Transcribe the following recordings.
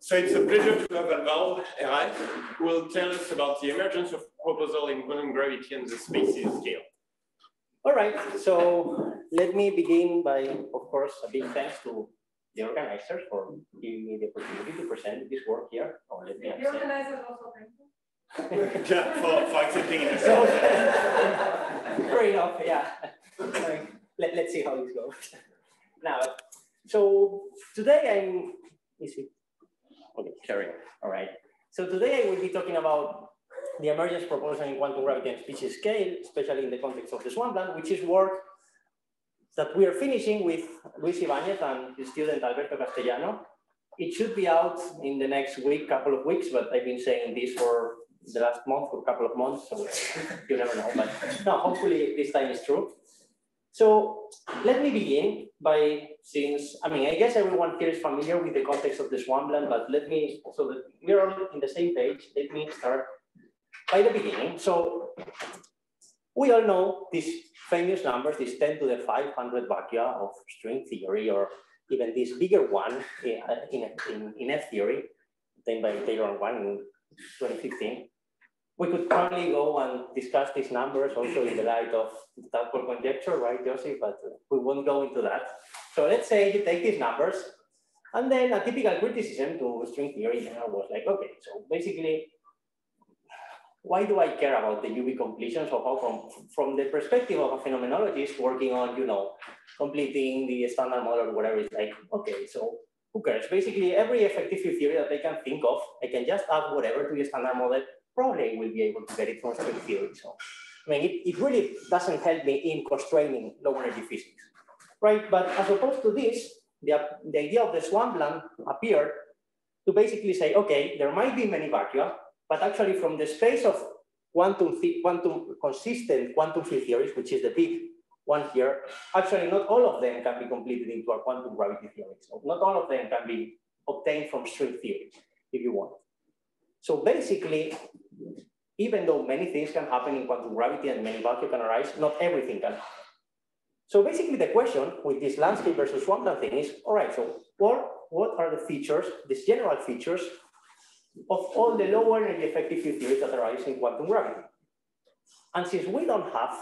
So it's a pleasure to have Alvaro Herraez, who will tell us about the emergence of proposal in quantum gravity and the species scale. All right, so let me begin by, of course, a big thanks to the organizers for giving me the opportunity to present this work here. Oh, let me the organizers also thank you. Yeah, for accepting it. So, fair enough, yeah. Let's see how this goes. Now, so today okay, carrying. All right. So today I will be talking about the emergence proposal in quantum gravity and species scale, especially in the context of the Swampland, which is work that we are finishing with Luis Ibanez and his student Alberto Castellano. It should be out in the next week, couple of weeks, but I've been saying this for the last month, for a couple of months, so you never know. But no, hopefully this time is true. So let me begin by, I guess everyone here is familiar with the context of the Swampland, but so that we're all in the same page, let me start by the beginning. So we all know these famous numbers, these 10 to the 500 vacua of string theory, or even this bigger one in F theory, obtained by Taylor and Wang in 2015. We could probably go and discuss these numbers also in the light of the Tadpole conjecture, right, Joseph? But we won't go into that. So let's say you take these numbers, and then a typical criticism to string theory was like, okay, so basically, why do I care about the UV completion? So how from the perspective of a phenomenologist working on, completing the standard model or whatever, it's like, okay, so who cares? Basically, every effective field theory that I can think of, I can just add whatever to the standard model. Probably will be able to get it from string theory. So, I mean, it really doesn't help me in constraining low energy physics, right? But as opposed to this, the idea of the Swampland appeared to basically say, okay, there might be many vacua, but actually from the space of consistent quantum field theories, which is the big one here, actually not all of them can be completed into a quantum gravity theory. So not all of them can be obtained from string theory, if you want. So basically, even though many things can happen in quantum gravity and many vacua can arise, not everything can happen. So basically the question with this landscape versus Swampland thing is, all right, so what are the features, these general features of all the low energy effective field theories that arise in quantum gravity? And since we don't have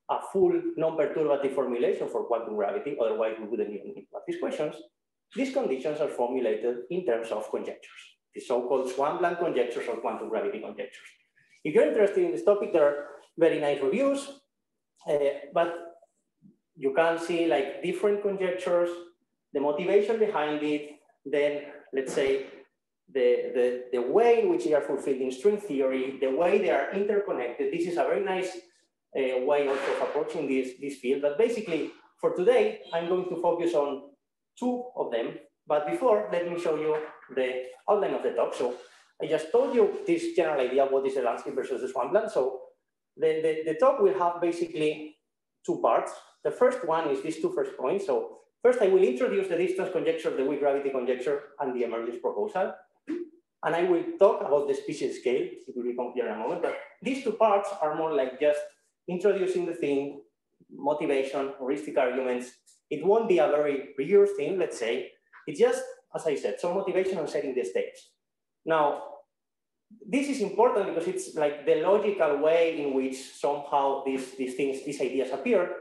a full non-perturbative formulation for quantum gravity, otherwise we wouldn't even need these questions, these conditions are formulated in terms of conjectures, the so-called Swampland conjectures or quantum gravity conjectures. If you're interested in this topic, there are very nice reviews, but you can see like different conjectures, the motivation behind it, then let's say the way in which they are fulfilled in string theory, the way they are interconnected. This is a very nice way also of approaching this field. But basically, for today, I'm going to focus on two of them. But before, let me show you the outline of the talk. So I just told you this general idea of what is the landscape versus the Swampland. So the talk will have basically two parts. The first one is these two first points. So first, I will introduce the distance conjecture, the weak gravity conjecture, and the emergence proposal. And I will talk about the species scale. It will become clear in a moment. But these two parts are more like just introducing the thing, motivation, heuristic arguments. It won't be a very rigorous thing, let's say. It's just, as I said, some motivation on setting the stage. Now, this is important because it's like the logical way in which somehow these ideas appear.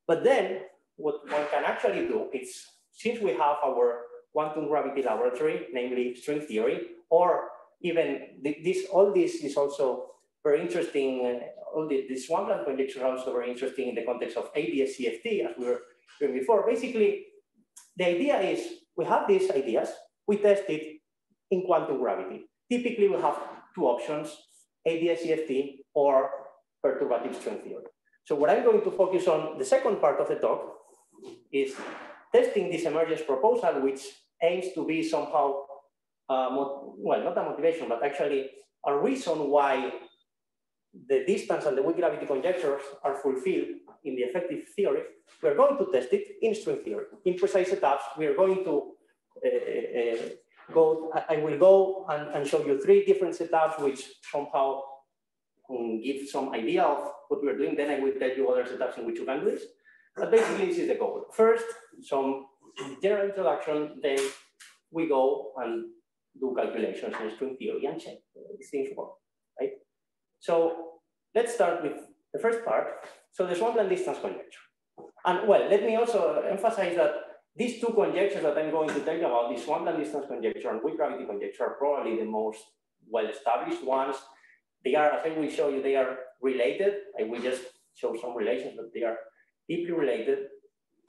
But then what one can actually do is, since we have our quantum gravity laboratory, namely string theory, or even all this is also very interesting. All the Swampland conjecture are also very interesting in the context of ADS-CFT, as we were doing before. Basically, the idea is we have these ideas, we test it in quantum gravity. Typically, we have two options, ADS-CFT or perturbative string theory. So what I'm going to focus on, the second part of the talk, is testing this emergence proposal, which aims to be somehow, well, not a motivation, but actually a reason why the distance and the weak gravity conjectures are fulfilled in the effective theory. We're going to test it in string theory. In precise etaps, we are going to I will go and show you three different setups which somehow give some idea of what we're doing. Then I will tell you other setups in which you can do this. But basically, this is the goal. First, some general introduction, then we go and do calculations in string theory and check these things work, right? So let's start with the first part. So the Swampland distance conjecture. And well, let me also emphasize that these two conjectures that I'm going to tell you about, the Swampland distance conjecture and weak gravity conjecture, are probably the most well-established ones. They are, as I will show you, they are related. I will just show some relations, but they are deeply related.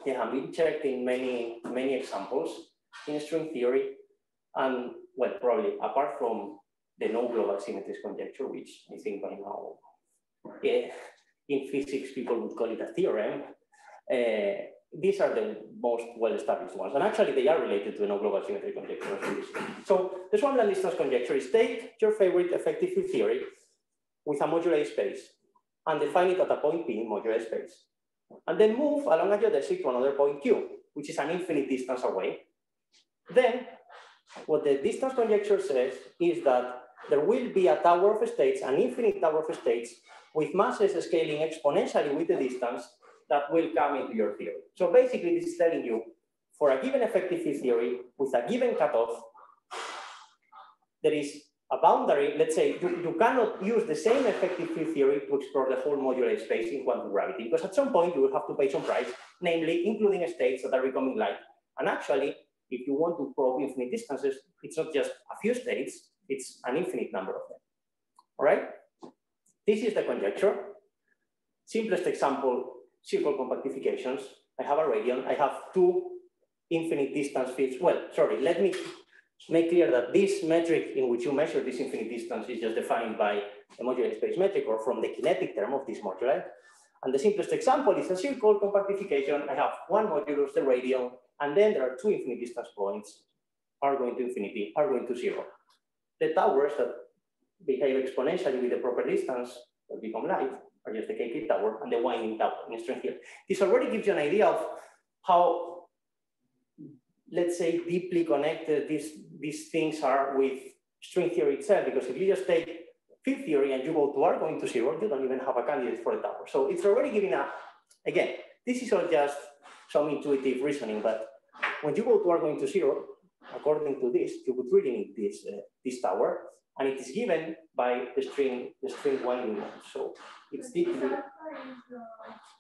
They have been checked in many examples in string theory. And well, probably apart from the no global symmetries conjecture, which I think by now, in physics, people would call it a theorem. These are the most well-established ones. And actually, they are related to the no global symmetry conjecture. So the Swampland distance conjecture is take your favorite effective field theory with a moduli space and define it at a point P in moduli space. And then move along a geodesic to another point Q, which is an infinite distance away. Then, what the distance conjecture says is that there will be a tower of states, an infinite tower of states, with masses scaling exponentially with the distance that will come into your theory. So basically, this is telling you, for a given effective field theory, with a given cutoff, there is a boundary. Let's say you cannot use the same effective field theory to explore the whole modular space in quantum gravity, because at some point you will have to pay some price, namely including states that are becoming light. And actually, if you want to probe infinite distances, it's not just a few states, it's an infinite number of them. All right? This is the conjecture. Simplest example, circle compactifications. I have a radion. I have two infinite distance fields. Well, sorry, let me make clear that this metric in which you measure this infinite distance is just defined by a modular space metric or from the kinetic term of this moduli. And the simplest example is a circle compactification. I have one modulus, the radion, and then there are two infinite distance points, r going to infinity, r going to 0. The towers that behave exponentially with the proper distance that become light are just the KK tower and the winding tower in string theory. This already gives you an idea of how, let's say, deeply connected these things are with string theory itself, because if you just take field theory and you go to r going to 0, you don't even have a candidate for the tower. So it's already giving a, again, this is all just some intuitive reasoning, but when you go to r going to 0, according to this, you would really need this tower, and it is given by the string winding mode. So it's deeply.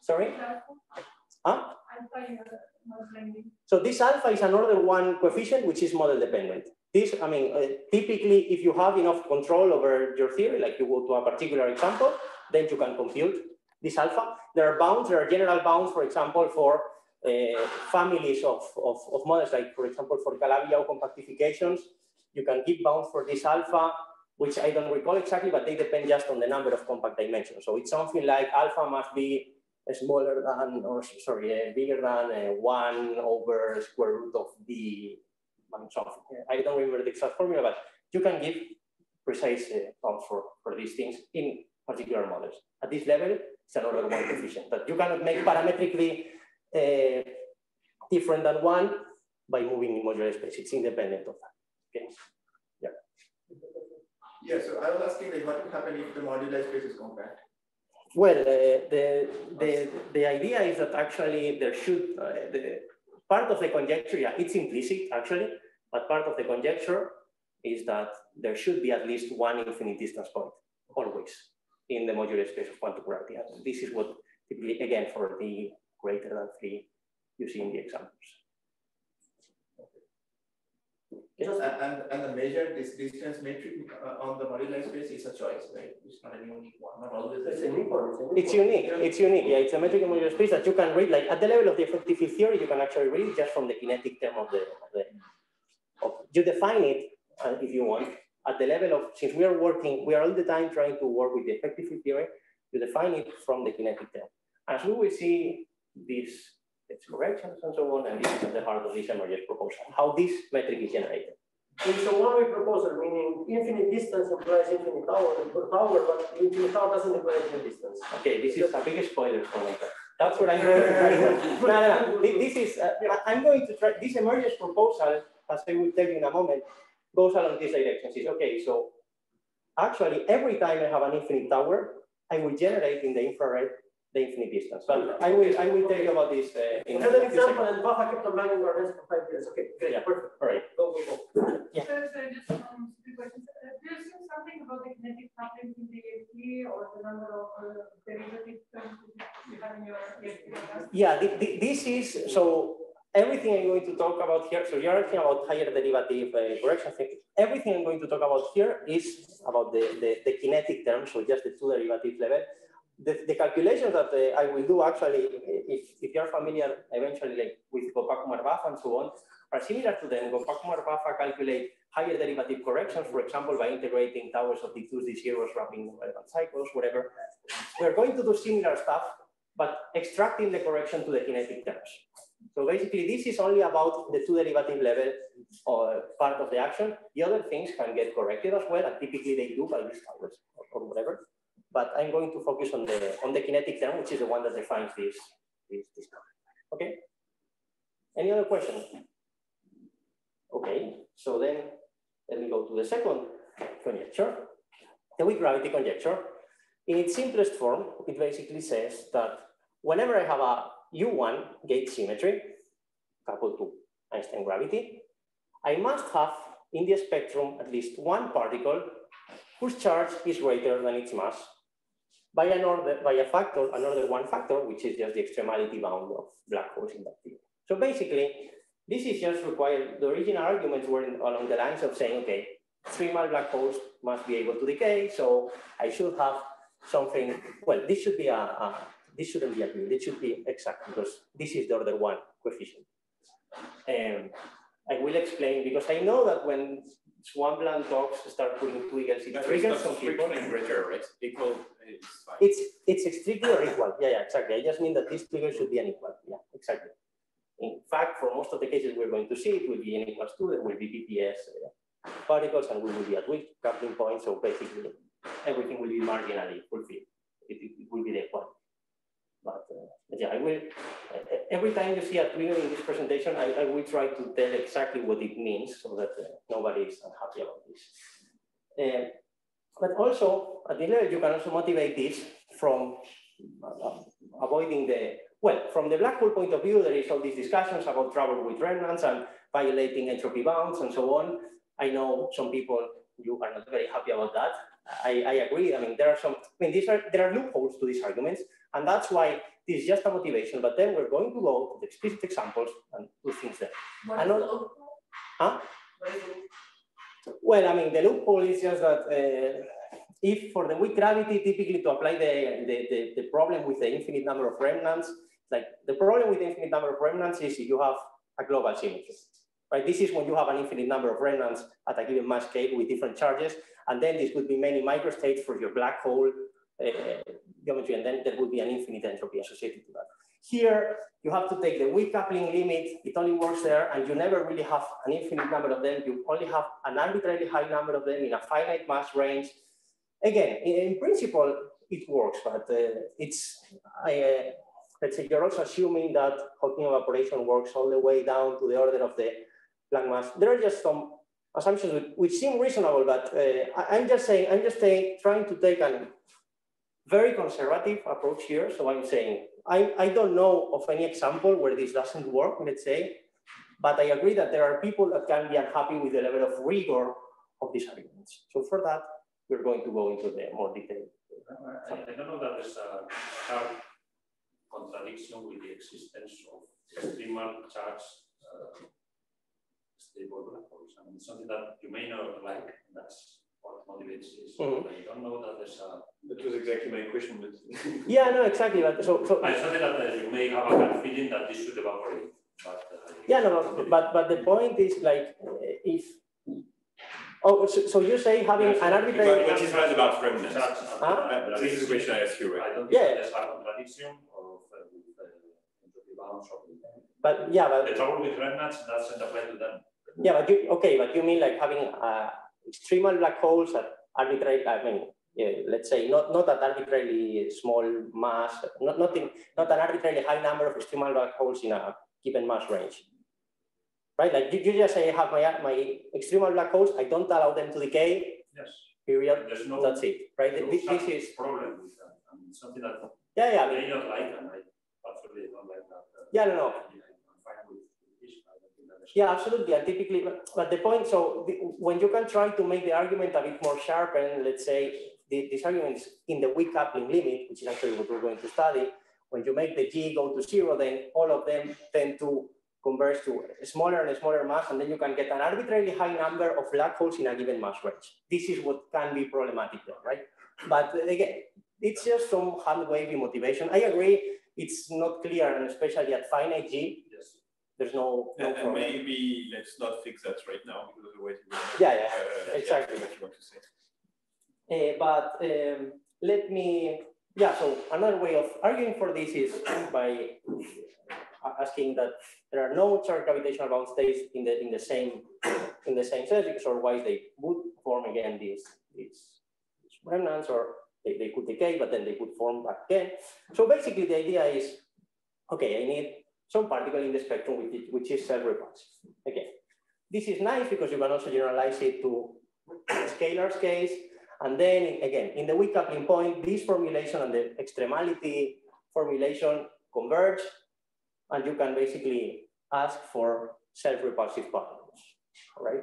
Sorry? Huh? So this alpha is an order 1 coefficient, which is model dependent. This, I mean, typically, if you have enough control over your theory, like you go to a particular example, then you can compute this alpha. There are bounds, there are general bounds, for example, for families of models, like, for example, for Calabi-Yau compactifications, you can give bounds for this alpha, which I don't recall exactly, but they depend just on the number of compact dimensions. So it's something like alpha must be smaller than, or sorry, bigger than 1 over square root of the, I don't remember the exact formula, but you can give precise bounds for these things in particular models. At this level, it's an order 1 coefficient, but you cannot make parametrically different than 1 by moving in modular space. It's independent of that. Okay. Yeah. Yeah. So I was asking, like, what would happen if the modular space is compact? Well, the idea is that actually there should the part of the conjecture. Yeah, it's implicit actually, but part of the conjecture is that there should be at least one infinite distance point always in the modular space of quantum gravity. And this is what typically, again, for the greater than 3 you see in the examples. Okay. And the measure, this distance metric on the modular space is a choice, right? It's not a unique one, not always. It's unique. It's unique. It's unique. Yeah, it's a metric in modular space that you can read. Like at the level of the effective field theory, you can actually read it just from the kinetic term of the you define it if you want at the level of, since we are all the time trying to work with the effective field theory, you define it from the kinetic term. As we will see these corrections and so on, and this is at the heart of this emergence proposal, how this metric is generated. It's a one-way proposal, meaning infinite distance implies infinite tower, but infinite tower doesn't imply infinite distance. Okay, this is a big spoiler for me. That's what I'm going to try. No. This is, I'm going to try, this emergence proposal, as I will tell you in a moment, goes along this direction. Says, okay, so actually every time I have an infinite tower, I will generate in the infrared the infinite distance. But I will tell you about this in As a an few example, seconds. and Baja kept on running our for 5 years. Okay, great, Yeah. perfect. All right. Go. Yeah. So just two questions. Do you assume something about the kinetic coupling in the EFT or the number of derivative terms you have in your EFT? Yeah, this is, so everything I'm going to talk about here, so you're asking about higher derivative correction thing. Everything I'm going to talk about here is about the kinetic term, so just the two derivative level. The calculations that I will do actually, if you're familiar eventually like with Gopakumar-Bafa and so on, are similar to them. Gopakumar-Bafa calculate higher derivative corrections, for example, by integrating towers of the 2D zeros, wrapping relevant cycles, whatever. We're going to do similar stuff, but extracting the correction to the kinetic terms. So basically, this is only about the two derivative level or part of the action. The other things can get corrected as well, and typically they do by these towers or whatever. But I'm going to focus on the kinetic term, which is the one that defines this term. Okay. Any other questions? Okay. So then let me go to the second conjecture, the weak gravity conjecture. In its simplest form, it basically says that whenever I have a U1 gauge symmetry coupled to Einstein gravity, I must have in the spectrum at least one particle whose charge is greater than its mass by another one factor, which is just the extremality bound of black holes in that field. So basically, this is just required. The original arguments were along the lines of saying, okay, extremal black holes must be able to decay, so I should have something. Well, this should be this shouldn't be a field. It should be exact because this is the order one coefficient. I will explain because I know that when Swampland talks start putting twiggles, it triggers some people. Greater, right? Equal is fine. It's strictly or equal. Yeah, exactly. I just mean that this trigger should be unequal. Yeah, exactly. In fact, for most of the cases we're going to see, it will be n equals 2, there will be BPS particles, and we will be at weak coupling points. So basically, everything will be marginally fulfilled. It will be the equal. But yeah, I will. Every time you see a trigger in this presentation, I will try to tell exactly what it means so that nobody is unhappy about this. But also, at the level, you can also motivate this from avoiding from the black hole point of view, there is all these discussions about trouble with remnants and violating entropy bounds and so on. I know some people, you are not very happy about that. I agree. I mean, there are loopholes to these arguments, and that's why this is just a motivation. But then we're going to go to the explicit examples and do things there. Huh? Well, I mean, the loophole is just that if for the weak gravity, typically to apply the problem with the infinite number of remnants, like the problem with the infinite number of remnants is if you have a global symmetry, right? This is when you have an infinite number of remnants at a given mass scale with different charges, and then this would be many microstates for your black hole geometry, and then there would be an infinite entropy associated to that. Here, you have to take the weak coupling limit, it only works there, and you never really have an infinite number of them, you only have an arbitrarily high number of them in a finite mass range. Again, in principle, it works, but let's say you're also assuming that Hawking evaporation works all the way down to the order of the Planck mass. There are just some assumptions which seem reasonable, but I'm just trying to take a very conservative approach here. So I'm saying, I don't know of any example where this doesn't work, let's say, but I agree that there are people that can be unhappy with the level of rigor of these arguments. So for that, we're going to go into the more detail. I don't know that there's a hard contradiction with the existence of extremal charge stable black holes. I mean, it's something that you may not like, that's what motivates this. I don't know that there's a... That was exactly my question. Yeah, no, exactly. But so it's something that you may have a kind of feeling that this should evaporate. But, yeah, no, but the point is like, if... Oh, so you say having an arbitrary... What is right about remnants? This is the question I asked you, right? I don't think there's a contradiction of entropy bounds. But yeah, but... The trouble with remnants doesn't apply to them. Yeah, but you mean like having extremal black holes at arbitrary, I mean, yeah, let's say not at arbitrarily small mass, not an arbitrarily high number of extremal black holes in a given mass range. Right, like you just say I have my extremal black holes, I don't allow them to decay. Yes. Period. There's no, that's it. Right. No this is problem with that. I mean, something that Yeah, yeah. They don't like them, right? Absolutely don't like that. Yeah, no. I'm fine with this. I don't think that is- Yeah, absolutely. And typically, but the point, so when you can try to make the argument a bit more sharp, and let's say this argument is in the weak coupling limit, which is actually what we're going to study, when you make the G go to 0, then all of them tend to converge to a smaller and smaller mass, and then you can get an arbitrarily high number of black holes in a given mass range. This is what can be problematic there, right? But again, it's just some hand-wavy motivation. I agree, it's not clear, and especially at finite G, Yes. there's no And problem. maybe let's not fix that right now because otherwise you will Yeah, exactly. what you want to say. But let me, yeah, so another way of arguing for this is by asking that there are no charge gravitational bound states in the same set, because otherwise they would form again these remnants, or they could decay, but then they could form back again. So basically the idea is, okay, I need some particle in the spectrum which is self-repulsive. Okay, this is nice because you can also generalize it to scalars case. And then again, in the weak coupling point, this formulation and the extremality formulation converge, and you can basically ask for self-repulsive particles, all right?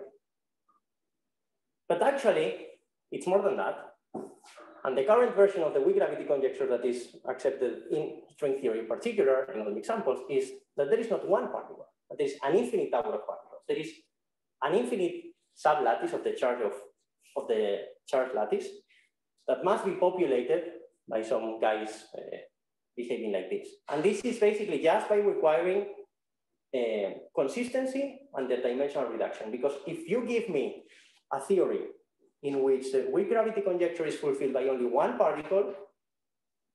But actually, it's more than that. And the current version of the weak gravity conjecture that is accepted in string theory in particular, in all the examples, is that there is not one particle, but there is an infinite number of particles. There is an infinite sublattice of the charge of the charge lattice that must be populated by some guys behaving like this. And this is basically just by requiring consistency and the dimensional reduction. Because if you give me a theory in which the weak gravity conjecture is fulfilled by only one particle,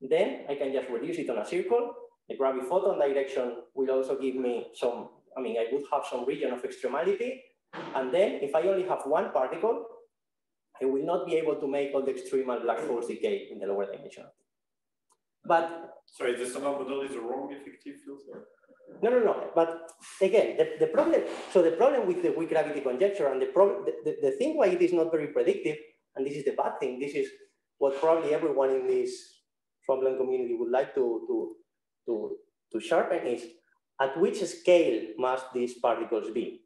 then I can just reduce it on a circle. The graviphoton direction will also give me some, I would have some region of extremality. And then if I only have one particle, I will not be able to make all the extremal black holes decay in the lower dimension. But sorry, the standard model is a wrong effective field. No. But again, the problem. So the problem with the weak gravity conjecture, and the thing why it is not very predictive, and this is the bad thing. This is what probably everyone in this Swampland community would like to sharpen, is at which scale must these particles be?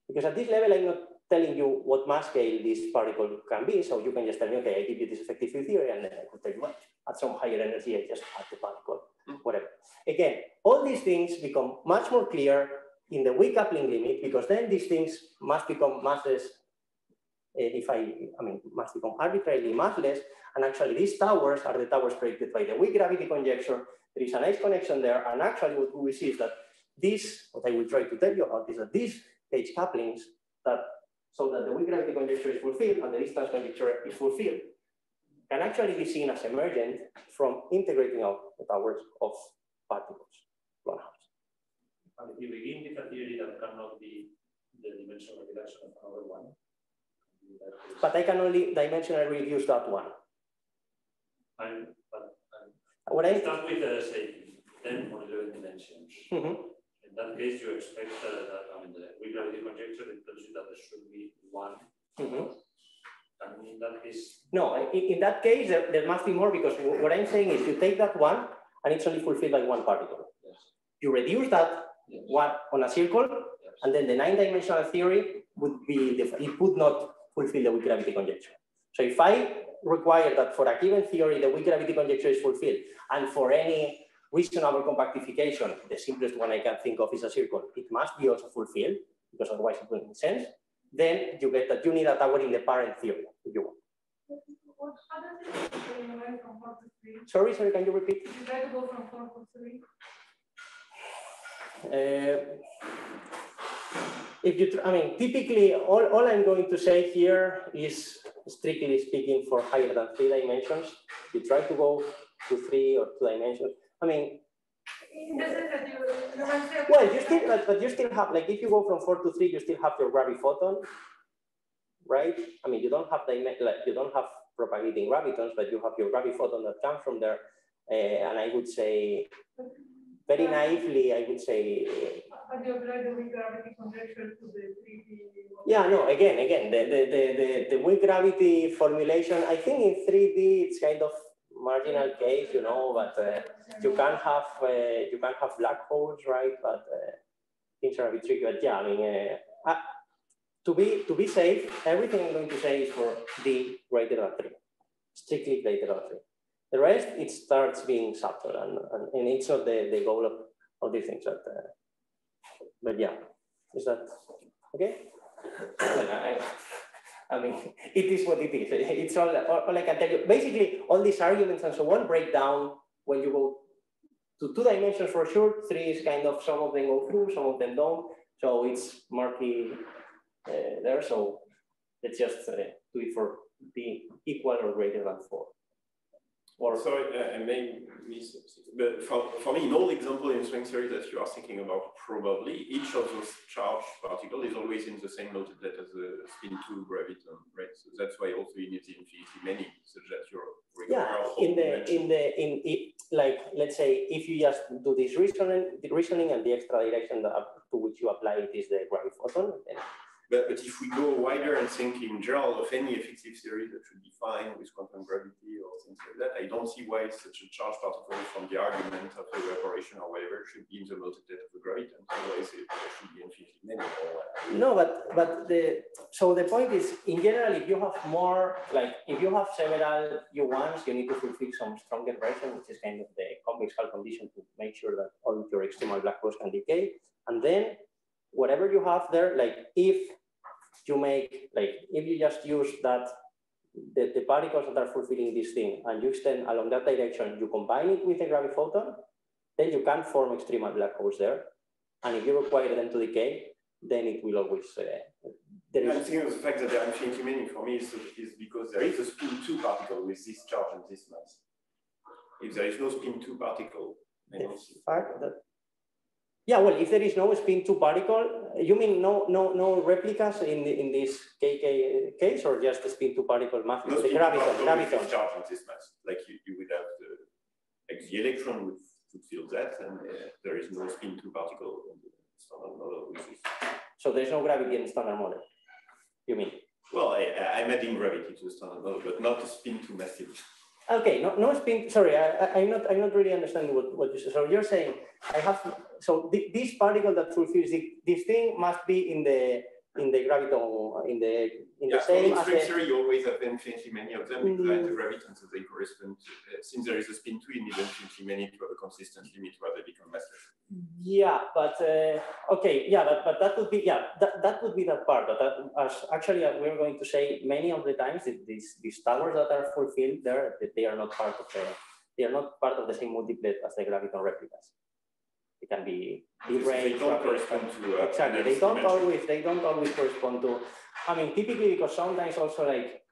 Because at this level, I'm not telling you what mass scale this particle can be, so you can just tell me, okay, I give you this effective field theory, and then I could tell you, what, at some higher energy, I just add the particle, whatever. Again, all these things become much more clear in the weak coupling limit, because then these things must become massless, must become arbitrarily massless, and actually these towers are the towers predicted by the weak gravity conjecture. There is a nice connection there, and actually what we see is that this, what I will try to tell you about is that these gauge couplings, so that the weak gravity conjecture is fulfilled and the distance conjecture is fulfilled, can actually be seen as emergent from integrating out the towers of particles. And if you begin with a theory that cannot be the dimensional reduction of another one, but I can only dimensionally reduce that one. What I start with, say, 10 or 11 dimensions. Mm-hmm. In that case, you expect that, the weak gravity conjecture, it tells you that there should be one. Mm-hmm. And in that case? No, in that case, there must be more, because what I'm saying is you take that one and it's only fulfilled by one particle. Yes. You reduce that one on a circle, yes, and then the 9-dimensional theory would be, it would not fulfill the weak gravity conjecture. So if I require that for a given theory, the weak gravity conjecture is fulfilled, and for any reasonable compactification, the simplest one I can think of is a circle, it must be also fulfilled, because otherwise it wouldn't make sense, then you get that you need a tower in the parent theory, if you want. How does it go from 4 to 3? Sorry, can you repeat? You try to go from 4 to 3? Typically, all I'm going to say here is, strictly speaking, for higher than 3 dimensions. You try to go to 3 or 2 dimensions. In the sense that you well, you still have, like, if you go from 4 to 3, you still have your graviphoton, right? You don't have propagating gravitons, but you have your graviphoton that comes from there. And I would say, very naively, I would say. But you apply the weak gravity conjecture to the 3D. Yeah, no, again, the weak gravity formulation, I think in 3D, it's kind of marginal case, you know, but you can have black holes, right? But things are a bit tricky. But yeah, I mean, to be safe, everything I'm going to say is for d greater than 3, strictly greater than 3. The rest, it starts being subtle, and it's not the goal of these things. But yeah, is that okay? I mean, it is what it is. It's all I can tell you. Basically, all these arguments and so on break down when you go to 2 dimensions for sure. 3 is kind of, some of them go through, some of them don't. So it's murky there. So let's just do it for d equal or greater than 4. Or sorry, I may miss something. But for me, in all example in string theory that you are thinking about, probably each of those charged particles is always in the same multiplet as the spin 2 graviton, right? So that's why also you need the infinity many, such that you're like, let's say if you just do this reasoning and the extra direction to which you apply it is the graviphoton. But if we go wider and think in general of any effective theory that should be fine with quantum gravity or things like that, I don't see why such a charged particle from the argument of the evaporation or whatever should be in the multiplet of the graviton. Otherwise, it should be infinitely many. No, but so the point is, in general, if you have more, like if you have several U1s, you need to fulfill some stronger version, which is kind of the convex Hall condition to make sure that all your extremal black holes can decay. And then whatever you have there, like if you make, like if you just use that, the particles that are fulfilling this thing and you extend along that direction, you combine it with a graviphoton, then you can form extremal black holes there. And if you require them to decay, then it will always, I'm thinking of the fact that they are infinitely many for me is because there is a spin 2 particle with this charge and this mass. If there is no spin 2 particle, I don't see. Yeah, well, if there is no spin 2 particle, you mean no replicas in this KK case, or just the spin 2 particle mass? No, the graviton. Charge on this mass. Like you would have the electron would fulfill that, and there is no spin 2 particle in the standard model. So there's no gravity in the standard model, you mean? Well, I'm adding gravity to the standard model, but not a spin 2 massive. Okay, no spin. Sorry, I'm not really understanding what you said. So you're saying this particle that fulfills this thing must be in the graviton in the same. In string theory, you always have infinitely many of them because I have the gravitons that they correspond to. Since there is a spin 2, you need infinitely many to have a consistent limit where they become massive. Yeah, but okay, yeah, but that would be that would be that part. But as actually we're going to say many of the times these towers that are fulfilled there, they are not part of the same multiplet as the graviton replicas. They can be they don't correspond to exactly. They don't always correspond to. I mean, typically because sometimes also like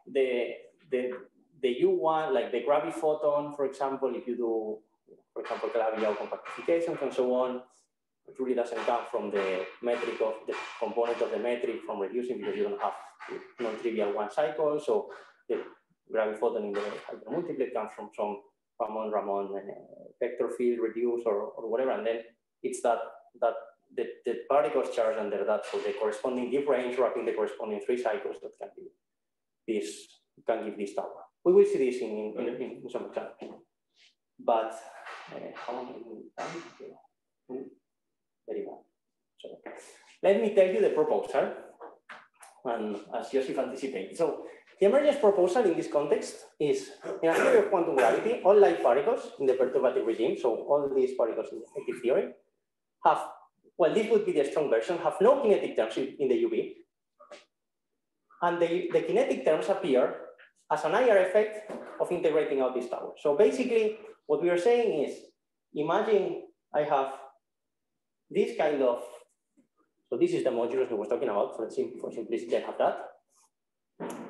the U1, like the graviphoton, for example, if you do, for example, Calabi-Yau compactifications and so on, it really doesn't come from the metric of the component of the metric from reducing because you don't have non-trivial one cycle. So the graviphoton in the hypermultiplet comes from some Ramon vector field reduce or whatever, and then it's that the particles charged under that, so the corresponding deep range wrapping the corresponding 3 cycles that can be this, can give this tower. We will see this in some examples. But how many times? Very well. So let me tell you the proposal, and as Joseph anticipated. So the emergence proposal in this context is, in a theory of quantum gravity, all light particles in the perturbative regime, so all these particles in the effective theory, have, well, this would be the strong version, have no kinetic terms in the UV. And the kinetic terms appear as an IR effect of integrating out this tower. So basically, what we are saying is, imagine I have this kind of, so this is the modulus we were talking about, for simplicity, I have that.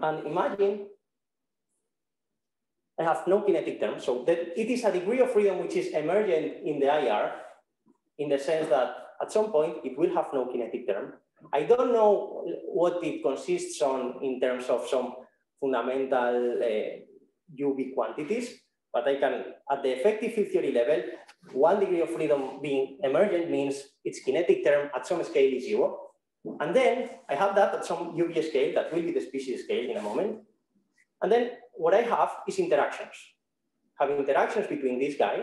And imagine I have no kinetic term, so that it is a degree of freedom which is emergent in the IR, in the sense that at some point it will have no kinetic term. I don't know what it consists on in terms of some fundamental UV quantities, but I can, at the effective field theory level, 1 degree of freedom being emergent means its kinetic term at some scale is 0. And then I have that at some UV scale, that will be the species scale in a moment. And then what I have is interactions. Have interactions between this guy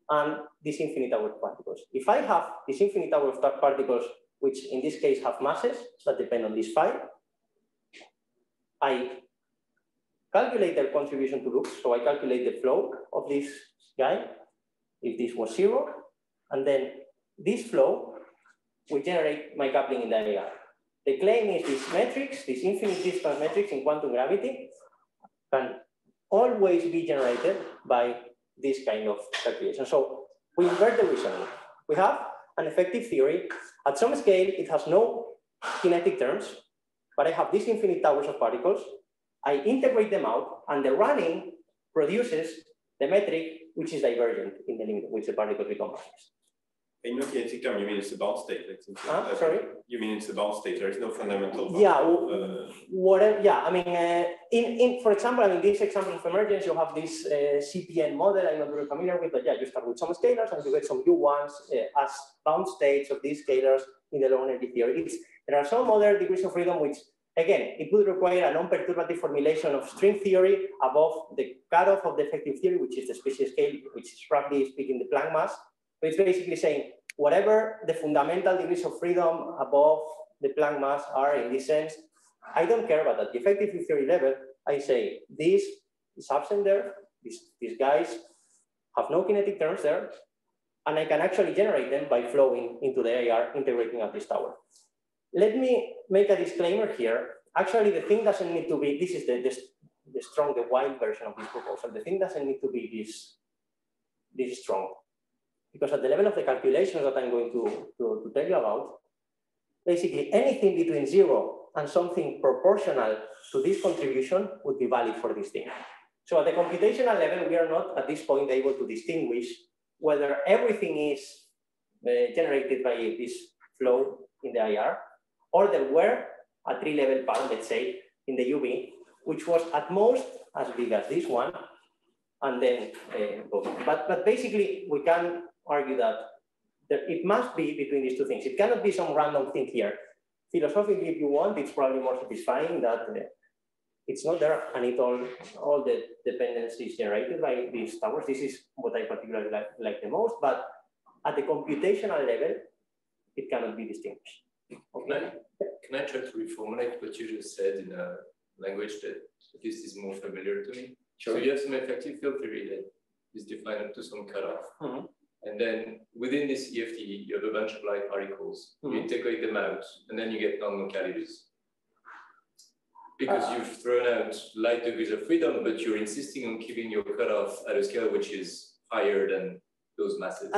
and this infinite tower of particles. If I have this infinite tower of particles, which in this case have masses that depend on this phi, I calculate their contribution to loops. So I calculate the flow of this guy, if this was 0, and then this flow will generate my coupling in the AR. The claim is this matrix, this infinite distance matrix in quantum gravity, can always be generated by this kind of calculation. So we invert the reasoning. We have an effective theory. At some scale, it has no kinetic terms, but I have these infinite towers of particles. I integrate them out, and the running produces the metric which is divergent in the limit which the particles become massless. In no kinetic term, you mean it's a bound state? Like Sorry? You mean it's a bound state? There is no fundamental bound. Yeah, whatever. Yeah, I mean, for example, in this example of emergence, you have this CPN model. I'm not very familiar with, but yeah, you start with some scalars and you get some U1s as bound states of these scalars in the low energy theory. There are some other degrees of freedom which, again, it would require a non-perturbative formulation of string theory above the cutoff of the effective theory, which is the species scale, which is roughly speaking the Planck mass. So it's basically saying whatever the fundamental degrees of freedom above the Planck mass are in this sense, I don't care about that. The effective theory level, I say this is absent there, these guys have no kinetic terms there, and I can actually generate them by flowing into the AR, integrating at this tower. Let me make a disclaimer here. Actually, the thing doesn't need to be, this is the strong, the wild version of this proposal. The thing doesn't need to be this strong. Because at the level of the calculations that I'm going to tell you about, basically anything between 0 and something proportional to this contribution would be valid for this thing. So at the computational level, we are not at this point able to distinguish whether everything is generated by this flow in the IR, or there were a 3-level pattern, let's say, in the UV, which was at most as big as this one, and then but basically we can argue that it must be between these two things. It cannot be some random thing here. Philosophically, if you want, it's probably more satisfying that it's not there and it all the dependencies generated by these towers. This is what I particularly like the most, but at the computational level, it cannot be distinguished. Okay. Can I try to reformulate what you just said in a language that at least is more familiar to me? Sure. So you have some effective field theory that is defined up to some cutoff. Mm-hmm. And then within this EFT, you have a bunch of light particles. Mm-hmm. You integrate them out, and then you get non-localities. Because you've thrown out light degrees of freedom, but you're insisting on keeping your cutoff at a scale which is higher than those masses.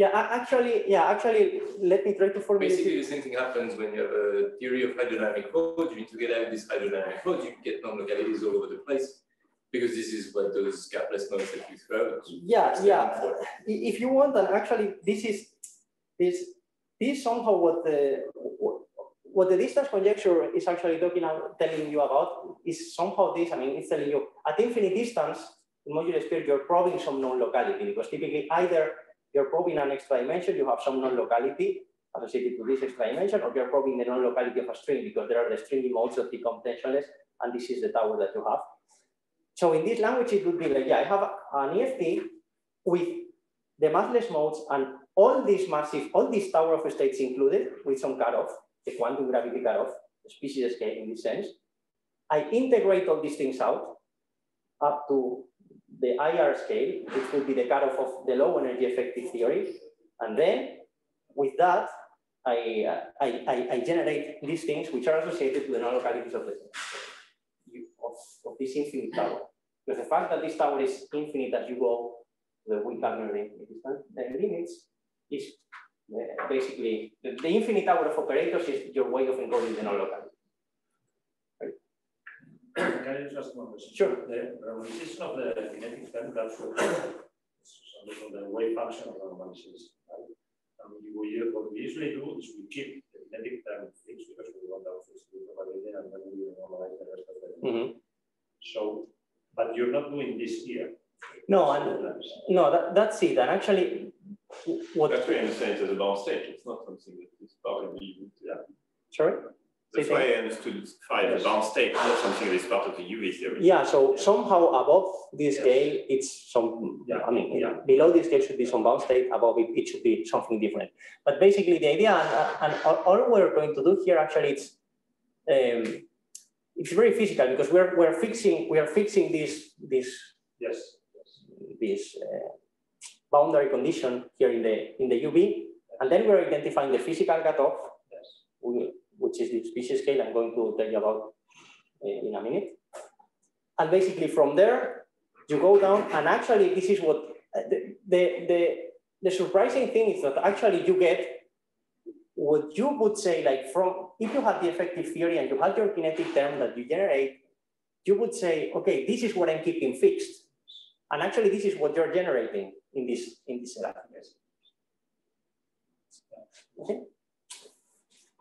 Actually, let me try to formulate. Basically, the same thing happens when you have a theory of hydrodynamic mode. You need to get out of this hydrodynamic mode. You get non-localities all over the place, because this is what those gapless modes that you throw out. Yeah. If you want, and actually, this is somehow what the distance conjecture is actually telling you about is somehow this. I mean, it's telling you at infinite distance in modular sphere, you're probing some non-locality, because typically either you're probing an extra dimension, you have some non-locality associated to this extra dimension, or you're probing the non-locality of a string, because there are the stringy modes that become tensionless, and this is the tower that you have. So in this language, it would be like, I have an EFT with the massless modes and all these tower of states included with some cutoff, the quantum gravity cutoff, the species scale in this sense. I integrate all these things out up to the IR scale, which will be the cutoff of the low energy effective theory. And then with that, I generate these things which are associated to the non-localities of this infinite tower. Because the fact that this tower is infinite as you go, we calculate the limits, is basically the infinite tower of operators is your way of encoding the non-locality. Right? Can I just ask one question? Sure. The realization of the kinetic term, that's what the wave function of normalization. Right? What we usually do is we keep the kinetic term fixed because we want our fixed to validate, and then we normalize the rest of the. Mm-hmm. So, but you're not doing this here. No, that's it. And actually, what that's what I understand as a bound state. It's not something that is probably. Sorry? That's why I understood phi as a bound state, not something that is part of the UV theory. Yeah, so somehow above this scale, it's some, Yeah, I mean, yeah. below this scale should be some bound state, above it, it should be something different. But basically the idea, and all we're going to do here actually, it's very physical because we are fixing this Yes. boundary condition here in the UV, and then we're identifying the physical cutoff, which is the species scale I'm going to tell you about in a minute. And basically from there, you go down, and actually this is what, the surprising thing is that actually you get what you would say, like from, if you had the effective theory and you had your kinetic term that you generate, you would say, okay, this is what I'm keeping fixed. And actually this is what you're generating in this setup. Okay.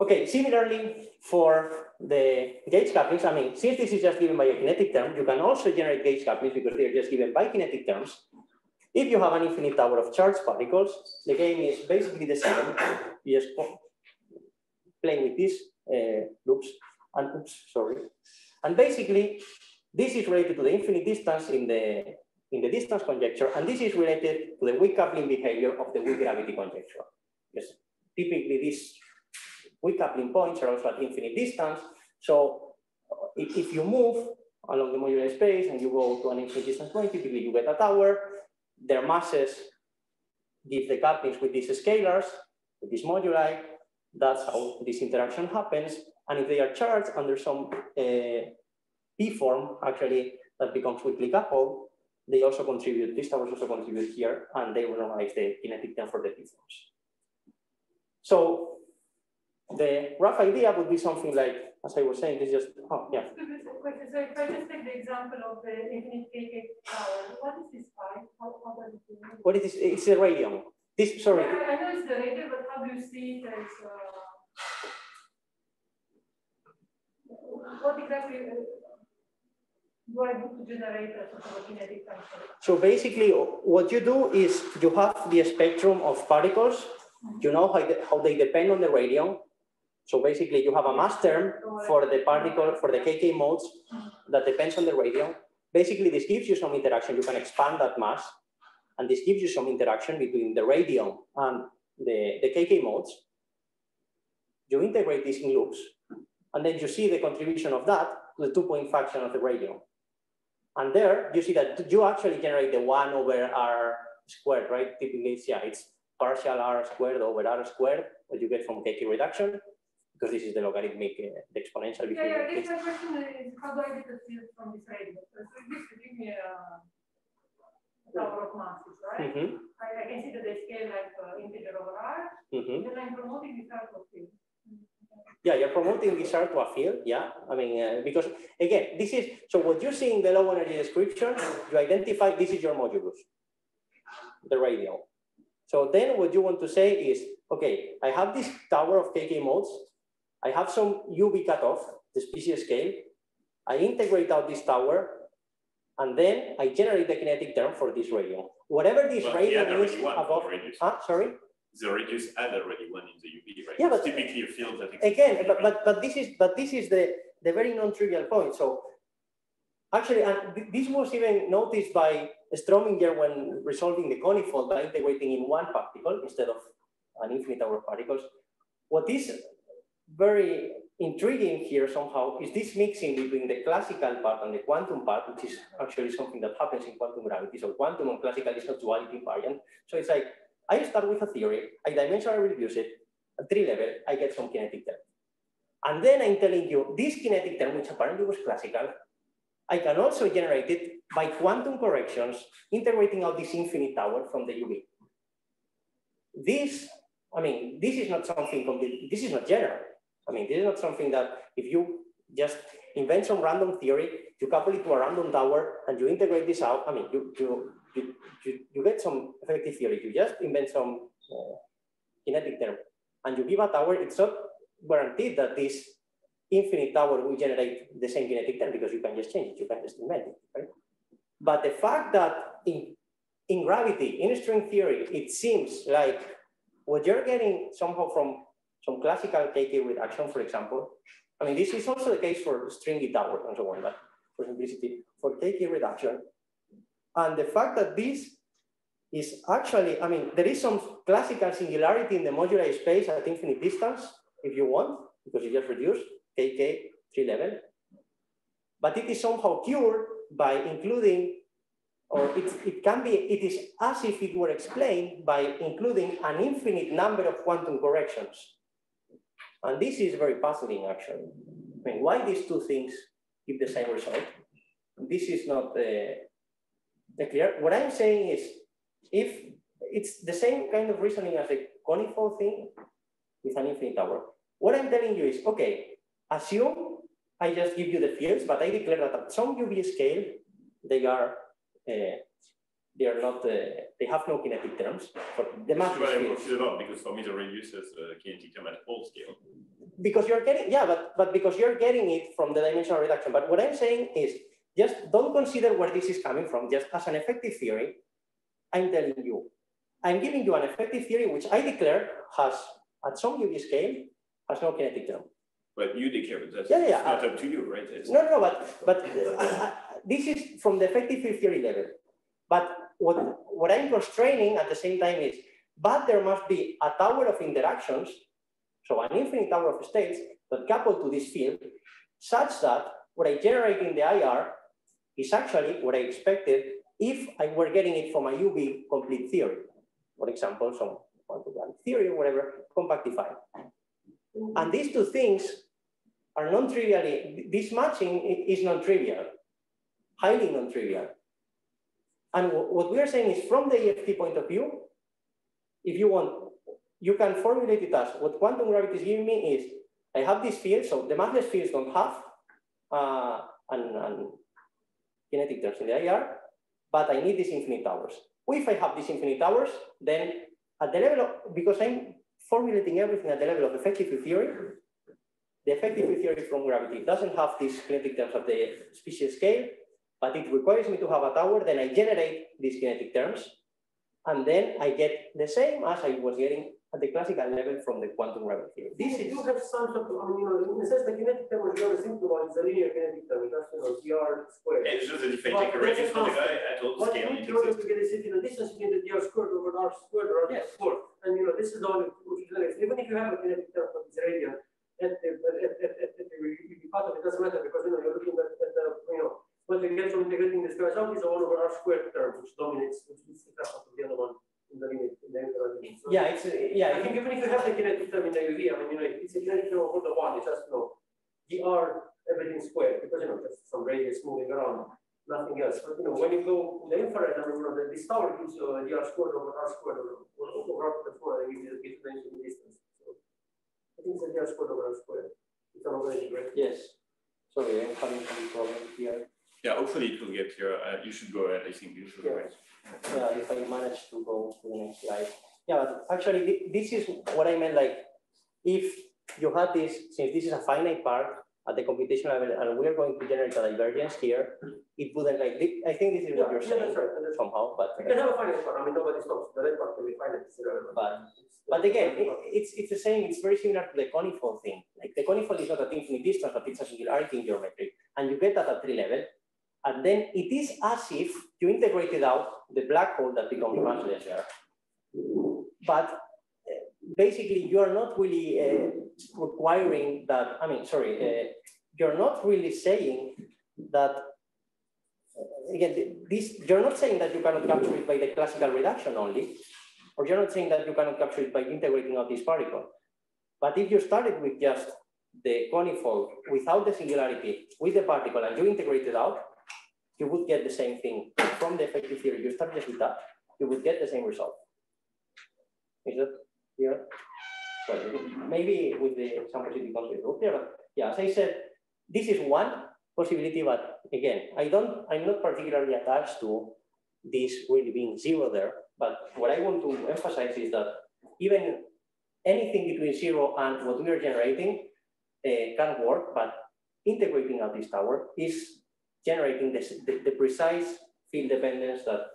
Okay, similarly for the gauge couplings, I mean, since this is just given by a kinetic term, you can also generate gauge couplings because they're just given by kinetic terms. If you have an infinite tower of charged particles, the game is basically the same. You just play with these loops, and oops, sorry. And basically, this is related to the infinite distance in the distance conjecture, and this is related to the weak coupling behavior of the weak gravity conjecture. Yes, typically these weak coupling points are also at infinite distance. So if you move along the modular space and you go to an infinite distance point, typically you get a tower. Their masses give the couplings with these scalars, with these moduli. That's how this interaction happens. And if they are charged under some P form, actually, that becomes weakly coupled, they also contribute, these towers also contribute here, and they will normalize the kinetic term for the P forms. So the rough idea would be something like, as I was saying, this is just, oh, yeah. So if I just take the example of the infinite KK tower, what is this phi? How does it do? What is this? It's a radium. This, sorry. Yeah, I know it's the radium, but how do you see it as, what exactly do I do to generate a sort of a kinetic function? So basically, what you do is you have the spectrum of particles. You know how they depend on the radium. So basically, you have a mass term for the particle, for the KK modes that depends on the radium. Basically, this gives you some interaction. You can expand that mass, and this gives you some interaction between the radium and the KK modes. You integrate this in loops, and then you see the contribution of that to the 2-point function of the radium. And there, you see that you actually generate the 1 over r squared, right? Typically, it's partial r squared over r squared, what you get from KK reduction, because this is the logarithmic, the exponential. Yeah, I guess my question is, how do I get the field from this radius? So this will give me a tower of masses, right? I can see that they scale like integer over r, and then I'm promoting this R to a field. Yeah, you're promoting this R to a field, yeah. I mean, because again, this is, so what you see in the low energy description, you identify this is your modulus, the radial. So then what you want to say is, okay, I have this tower of KK modes, I have some UV cutoff, the species scale, I integrate out this tower, and then I generate the kinetic term for this radial. Whatever this radial is above, sorry? The radius had already one in the UV, right? Yeah, but it's typically a field that again, but this is the very non-trivial point. So actually, and this was even noticed by Strominger when resolving the conifold by integrating in one particle instead of an infinite number of particles. What is very intriguing here somehow is this mixing between the classical part and the quantum part, which is actually something that happens in quantum gravity. So quantum and classical is not duality invariant. So it's like, I start with a theory, I dimensionally reduce it, at 3 level, I get some kinetic term. And then I'm telling you, this kinetic term, which apparently was classical, I can also generate it by quantum corrections, integrating out this infinite tower from the UV. This, I mean, this is not something complete, this is not general. I mean, this is not something that if you just invent some random theory, you couple it to a random tower, and you integrate this out, I mean, you get some effective theory. You just invent some kinetic term, and you give a tower. It's not guaranteed that this infinite tower will generate the same kinetic term because you can just change it. You can just invent it, right? But the fact that in gravity, in string theory, it seems like what you're getting somehow from some classical KK reduction, for example, I mean, this is also the case for stringy towers and so on, but for simplicity, for KK reduction. And the fact that this is actually, I mean, there is some classical singularity in the modular space at infinite distance, if you want, because you just reduce KK 3 level. But it is somehow cured by including, or it is as if it were explained by including an infinite number of quantum corrections. And this is very puzzling, actually. I mean, why these two things give the same result? This is not clear. What I'm saying is, if it's the same kind of reasoning as a conical thing with an infinite tower, what I'm telling you is, okay, assume I just give you the fields, but I declare that at some UV scale, they are not, they have no kinetic terms. For the mass because for me the radius is kinetic term at all scale. Because you're getting, yeah, but because you're getting it from the dimensional reduction. But what I'm saying is, just don't consider where this is coming from. Just as an effective theory, I'm telling you, I'm giving you an effective theory which I declare has, at some UV scale, has no kinetic term. But you declare it. That's not up to you, right? No, but this is from the effective theory level. But what I'm constraining at the same time is, but there must be a tower of interactions, so an infinite tower of states that couple to this field, such that what I generate in the IR is actually what I expected if I were getting it from a UV complete theory. For example, some quantum theory or whatever, compactified. And these two things are non-trivially, this matching is non-trivial, highly non-trivial. And what we are saying is, from the EFT point of view, if you want, you can formulate it as, what quantum gravity is giving me is, I have this field, so the massless fields don't have and kinetic terms in the IR, but I need these infinite towers. If I have these infinite towers, then at the level of, because I'm formulating everything at the level of effective theory, the effective theory from gravity doesn't have these kinetic terms at the species scale, but it requires me to have a tower, then I generate these kinetic terms, and then I get the same as I was getting at the classical level from the quantum gravity theory. This is, you have some sort of, I mean, in a sense, the kinetic term is very simple, it's a linear kinetic term, that's, dr squared. It's just that if I take a radius from the guy at all What scale, you need in order to get a distance, you need the dr squared over r squared or r squared. And this is the only which is even if you have a kinetic term that is radial, at the cutoff, it doesn't matter because you're looking at the, what you get from integrating this guys out is the 1 over r squared term, which dominates, which is the cutoff of the other one in the limit, in the integral limit. So yeah, it's yeah. I think even if you have the kinetic term in the UV, I mean, it's a kinetic term over the one. It's just dr everything squared because just some radius moving around, nothing else. But when you go in the infrared, I mean, this tower gives you dr squared over r squared over r to the 4, and gives you the distance. So I think it's a dr squared over r squared. It's already right. Yes. Sorry, I'm having some problem here. yeah, hopefully it will get here. You should go ahead. I think you should go ahead. Yeah, if I manage to go to the next slide. Yeah, but actually, this is what I meant. Like, if you had this, since this is a finite part at the computation level, and we are going to generate a divergence here, it wouldn't like. I think this is what you're saying. That's right. That's somehow, but you can have a finite part. I mean, nobody stops. The red part can be finite. It's irrelevant. But again, it's the same. It's very similar to the conical thing. Like the conical is not at infinite distance, but it's a singularity in geometry, and you get that at 3 level. And then it is as if you integrated out the black hole that becomes massless there. But basically, you are not really requiring that. I mean, sorry, you're not really saying that. Again, you're not saying that you cannot capture it by the classical reduction only, or you're not saying that you cannot capture it by integrating out this particle. But if you started with just the conical without the singularity with the particle and you integrate it out, you would get the same thing from the effective theory. You start just with that, you would get the same result. Is that clear? Well, maybe with the some positive concept clear, but yeah, as I said, this is one possibility, but again, I'm not particularly attached to this really being 0 there. But what I want to emphasize is that even anything between 0 and what we are generating can work, but integrating out this tower is generating the precise field dependence that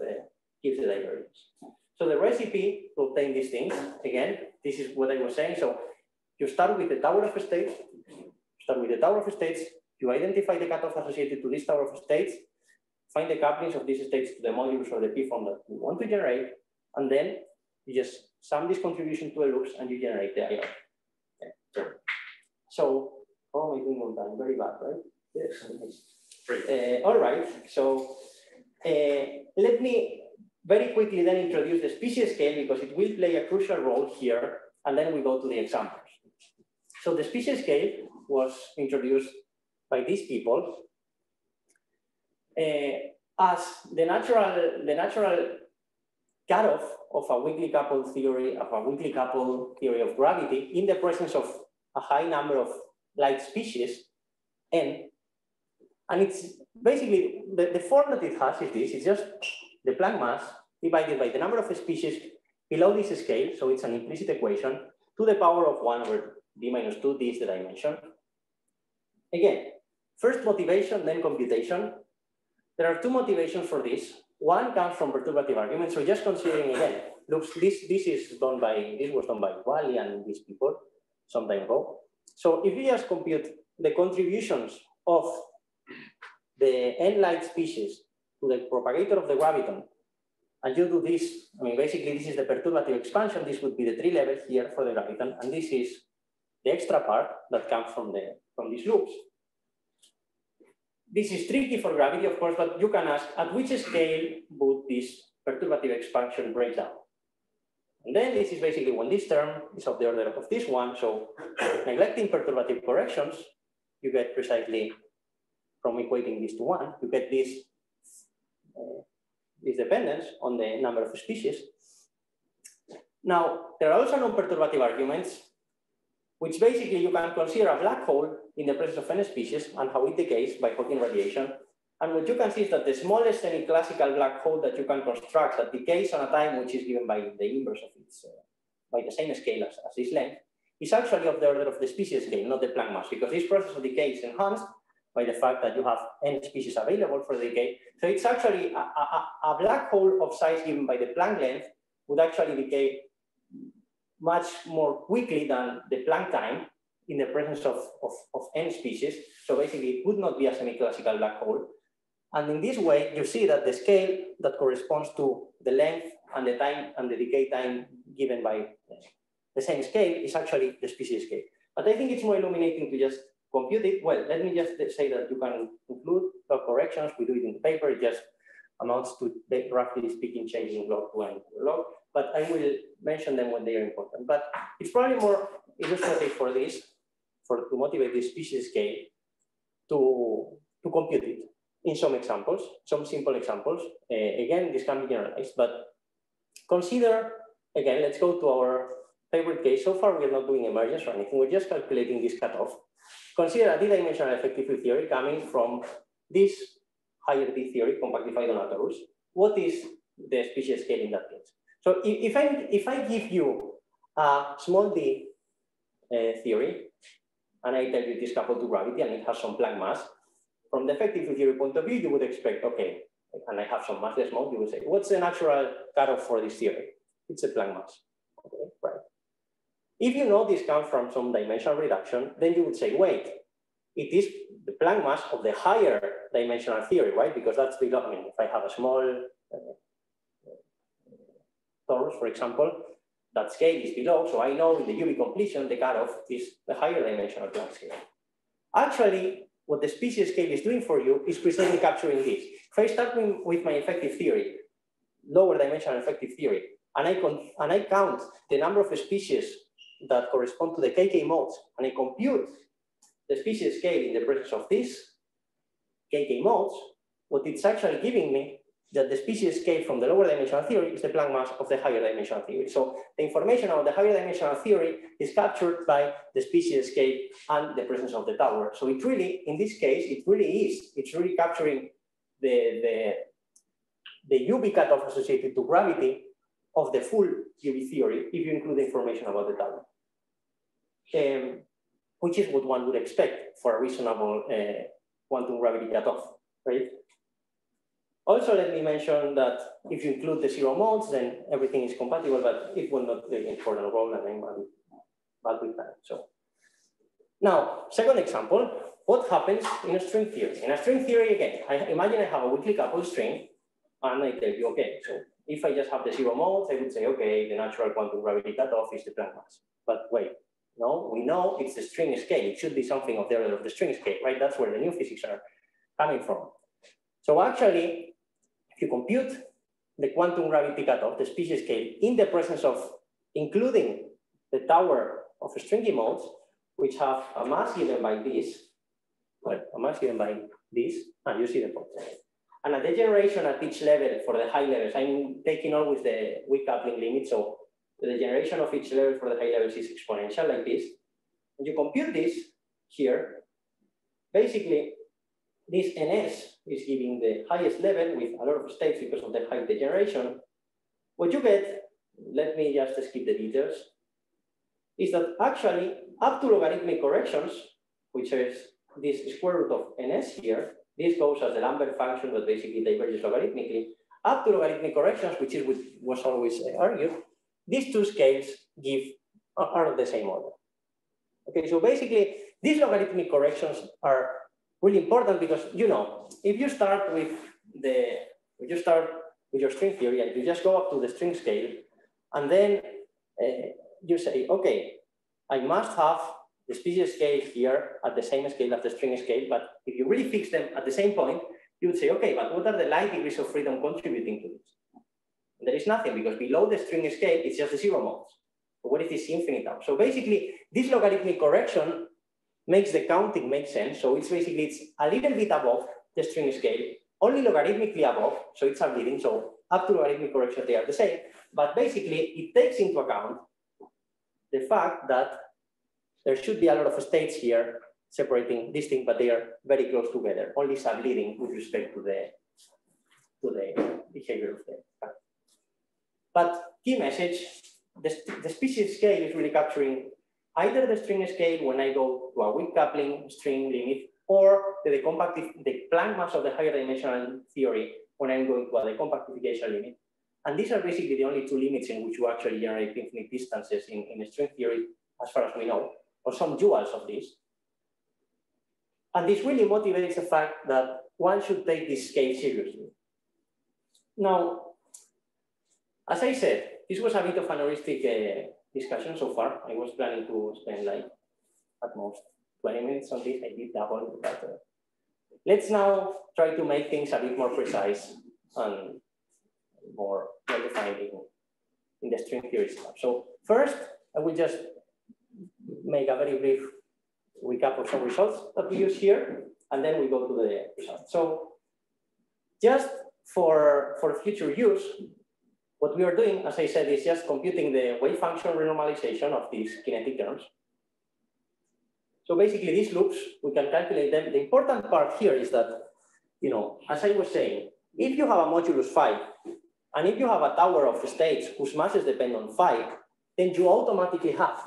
gives the divergence. So the recipe to obtain these things, again, this is what I was saying. So you start with the tower of states, Start with the tower of states, you identify the cutoff associated to this tower of states, find the couplings of these states to the modules or the p-form that you want to generate, and then you just sum this contribution to a loops and you generate the IR. Okay. So, how am I doing on time? Very bad, right? Yes. All right, so let me very quickly then introduce the species scale because it will play a crucial role here, and then we go to the examples. So the species scale was introduced by these people as the natural cutoff of a weakly coupled theory, of gravity in the presence of a high number of light species, n. And it's basically, the form that it has is this, it's just the Planck mass divided by the number of species below this scale, so it's an implicit equation, to the power of 1 over d minus 2, d is the dimension. Again, first motivation, then computation. There are two motivations for this. One comes from perturbative arguments, so just considering again, looks, this was done by Wally and these people some time ago. So if you just compute the contributions of the n light species to the propagator of the graviton, and you do this, I mean, basically this is the perturbative expansion, this would be the tree level here for the graviton, and this is the extra part that comes from these loops. This is tricky for gravity, of course, but you can ask at which scale would this perturbative expansion break down? And then this is basically when this term is of the order of this one, so neglecting perturbative corrections, you get precisely from equating this to 1, you get this dependence on the number of species. Now, there are also non-perturbative arguments, which basically you can consider a black hole in the presence of n species and how it decays by Hawking radiation. And what you can see is that the smallest any classical black hole that you can construct that decays on a time which is given by the inverse of its, by the same scale as its length, is actually of the order of the species scale, not the Planck mass, because this process of decay is enhanced by the fact that you have n species available for the decay. So it's actually a black hole of size given by the Planck length would actually decay much more quickly than the Planck time in the presence of n species. So basically it would not be a semi-classical black hole. And in this way, you see that the scale that corresponds to the length and the time and the decay time given by the same scale is actually the species scale. But I think it's more illuminating to just compute it. Well, let me just say that you can include log corrections. We do it in the paper. It just amounts to, roughly speaking, changing log to n log. But I will mention them when they are important. But it's probably more illustrative for this, to motivate this species scale to compute it in some examples, some simple examples. Again, this can be generalized, but consider, again, let's go to our favorite case. So far, we're not doing emergence or anything. We're just calculating this cutoff. Consider a d-dimensional effective field theory coming from this higher D theory, compactified on Alvaro. What is the species scale in that case? So if I give you a small d theory, and I tell you it is coupled to gravity and it has some Planck mass, from the effective field theory point of view, you would expect, okay, and I have some massless mode, you would say, what's the natural cutoff for this theory? It's a Planck mass. Okay, right. If you know this comes from some dimensional reduction, then you would say, wait, it is the Planck mass of the higher dimensional theory, right? Because that's below, I mean, if I have a small torus, for example, that scale is below, so I know in the UV completion, the cutoff is the higher dimensional Planck scale. Actually, what the species scale is doing for you is precisely capturing this. If I start with my effective theory, lower dimensional effective theory, and I count the number of species that correspond to the KK modes, and I compute the species scale in the presence of these KK modes, what it's actually giving me that the species scale from the lower dimensional theory is the Planck mass of the higher dimensional theory. So the information about the higher dimensional theory is captured by the species scale and the presence of the tower. So it really, in this case, it's really capturing the UV cutoff associated to gravity of the full UV theory if you include the information about the tower. Which is what one would expect for a reasonable quantum gravity cutoff, right? Also, let me mention that if you include the zero modes, then everything is compatible, but it will not play an important role, and I'm bad with time. So Now, second example, what happens in a string theory? In a string theory, again, imagine I have a weakly coupled string, and I tell you, okay, so if I just have the zero modes, I would say, okay, the natural quantum gravity cutoff is the Planck mass. But wait, no, we know it's the string scale. It should be something of the order of the string scale, right? That's where the new physics are coming from. So actually, if you compute the quantum gravity cutoff, the species scale, in the presence of including the tower of stringy modes, which have a mass given by this, well, a mass given by this, and you see the point. And a degeneration at each level for the high levels, I'm taking always the weak coupling limit, so the degeneration of each level for the high levels is exponential like this. And you compute this here, basically, this NS is giving the highest level with a lot of states because of the high degeneration. What you get, let me just skip the details, is that actually up to logarithmic corrections, which is this square root of NS here, this goes as the Lambert function that basically diverges logarithmically, up to logarithmic corrections, which is what was always argued, these two scales are of the same order. Okay, so basically these logarithmic corrections are really important because, you know, if you start with your string theory and you just go up to the string scale, and then you say, okay, I must have the species scale here at the same scale as the string scale, but if you really fix them at the same point, you would say, okay, but what are the light degrees of freedom contributing to this? There is nothing, because below the string scale, it's just the zero modes. So what is this infinite term? So basically, this logarithmic correction makes the counting make sense. So it's basically, it's a little bit above the string scale, only logarithmically above, so it's a leading, so up to logarithmic correction, they are the same. But basically, it takes into account the fact that there should be a lot of states here separating this thing, but they are very close together, only subleading with respect to the behavior of the fact. But key message, the species scale is really capturing either the string scale when I go to a weak coupling string limit, or the Planck mass of the higher dimensional theory when I'm going to a decompactification limit. And these are basically the only two limits in which you actually generate infinite distances in string theory, as far as we know, or some duals of this. And this really motivates the fact that one should take this scale seriously. Now, as I said, this was a bit of an heuristic discussion so far. I was planning to spend like at most 20 minutes on this. I did double, but let's now try to make things a bit more precise and more well-defined in the string theory stuff. So first, I will just make a very brief recap of some results that we use here, and then we go to the results. So just for future use, what we are doing, as I said, is just computing the wave function renormalization of these kinetic terms. So basically these loops, we can calculate them. The important part here is that, you know, as I was saying, if you have a modulus phi, and if you have a tower of states whose masses depend on phi, then you automatically have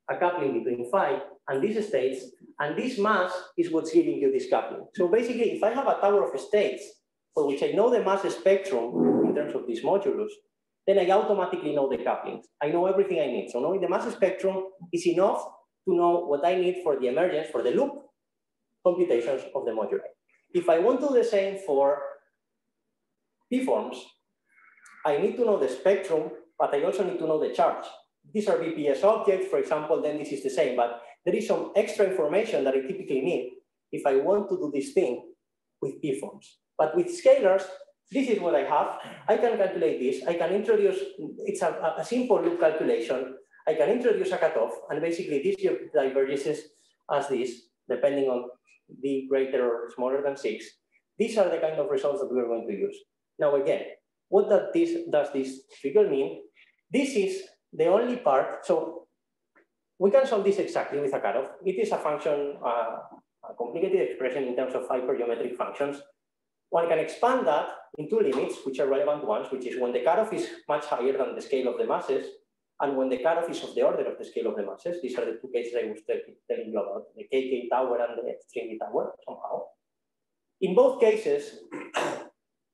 a coupling between phi and these states, and this mass is what's giving you this coupling. So basically, if I have a tower of states for which I know the mass spectrum in terms of this modulus, then I automatically know the couplings. I know everything I need. So knowing the mass spectrum is enough to know what I need for the emergence, for the loop computations of the moduli. If I want to do the same for p-forms, I need to know the spectrum, but I also need to know the charge. These are BPS objects, for example, then this is the same, but there is some extra information that I typically need if I want to do this thing with p-forms. But with scalars, this is what I have. I can calculate this. I can introduce, it's a simple loop calculation. I can introduce a cutoff, and basically this diverges as this, depending on b greater or smaller than 6. These are the kind of results that we are going to use. Now again, what does this figure mean? This is the only part, so we can solve this exactly with a cutoff. It is a function, a complicated expression in terms of hypergeometric functions. One can expand that in two limits, which are relevant ones, which is when the cutoff is much higher than the scale of the masses, and when the cutoff is of the order of the scale of the masses. These are the two cases I was telling you about, the KK tower and the stringy tower, somehow. In both cases,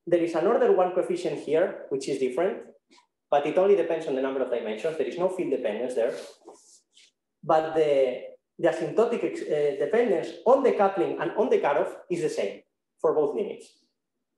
there is an order 1 coefficient here, which is different, but it only depends on the number of dimensions. There is no field dependence there. But the the asymptotic dependence on the coupling and on the cutoff is the same for both limits.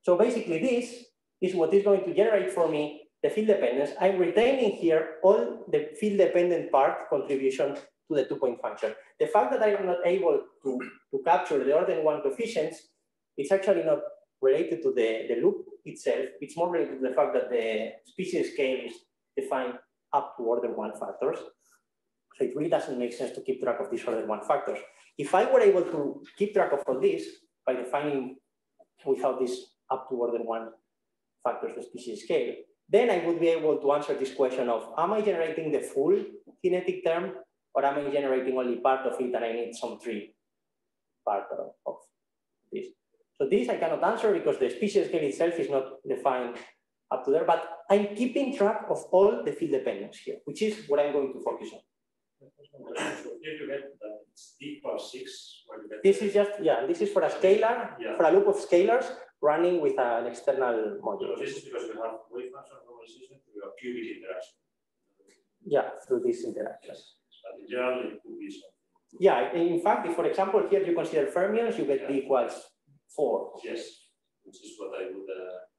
So basically this is what is going to generate for me the field dependence. I'm retaining here all the field dependent part contribution to the 2-point function. The fact that I am not able to capture the order 1 coefficients, it's actually not related to the loop itself. It's more related to the fact that the species scale is defined up to order 1 factors. So it really doesn't make sense to keep track of these order 1 factors. If I were able to keep track of all this by defining without this up to order 1 factors the species scale, then I would be able to answer this question of, am I generating the full kinetic term, or am I generating only part of it and I need some tree part of this? So this I cannot answer because the species scale itself is not defined up to there, but I'm keeping track of all the field dependence here, which is what I'm going to focus on. So here you get that it's d = 6. This is just, yeah, this is for a scalar, for a loop of scalars running with an external module. So this is because you have wave function normalization through a cubic interaction. Yeah, through these interactions. But in general, it could be something. Yeah, in fact, if, for example, here you consider fermions, you get d = 4. Yes, which is what I would.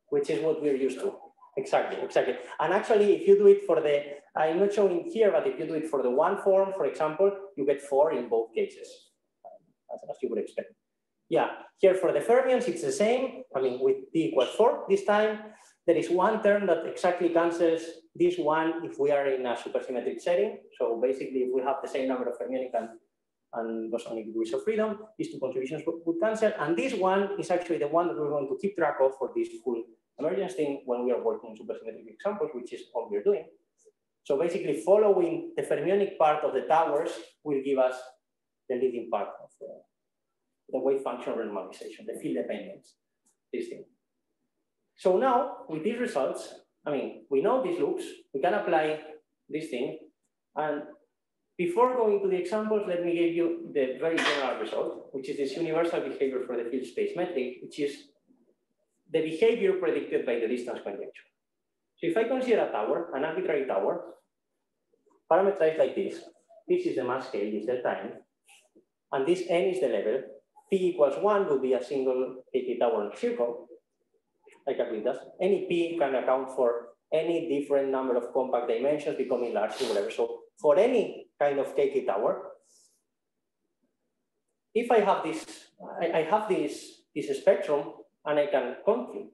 Which is what we're used to. Exactly, exactly. And actually, if you do it for the, I'm not showing here, but if you do it for the 1 form, for example, you get 4 in both cases, as you would expect. Yeah, here for the fermions, it's the same. I mean, with d = 4 this time, there is one term that exactly cancels this one if we are in a supersymmetric setting. So basically, if we have the same number of fermionic and bosonic degrees of freedom, these two contributions would cancel. And this one is actually the one that we're going to keep track of for this full emergence thing when we are working on supersymmetric examples, which is all we're doing. So basically, following the fermionic part of the towers will give us the leading part of the wave function normalization, the field dependence, this thing. So now, with these results, I mean, we know these loops, we can apply this thing. And before going to the examples, let me give you the very general result, which is this universal behavior for the field space metric, which is the behavior predicted by the distance conjecture. So if I consider a tower, an arbitrary tower, parameterized like this is the mass scale, is the time, and this n is the level. P = 1 will be a single KK tower in a circle, like Euclid. Any P can account for any different number of compact dimensions becoming large or whatever. So for any kind of KK tower, if I have this, I have this spectrum, and I can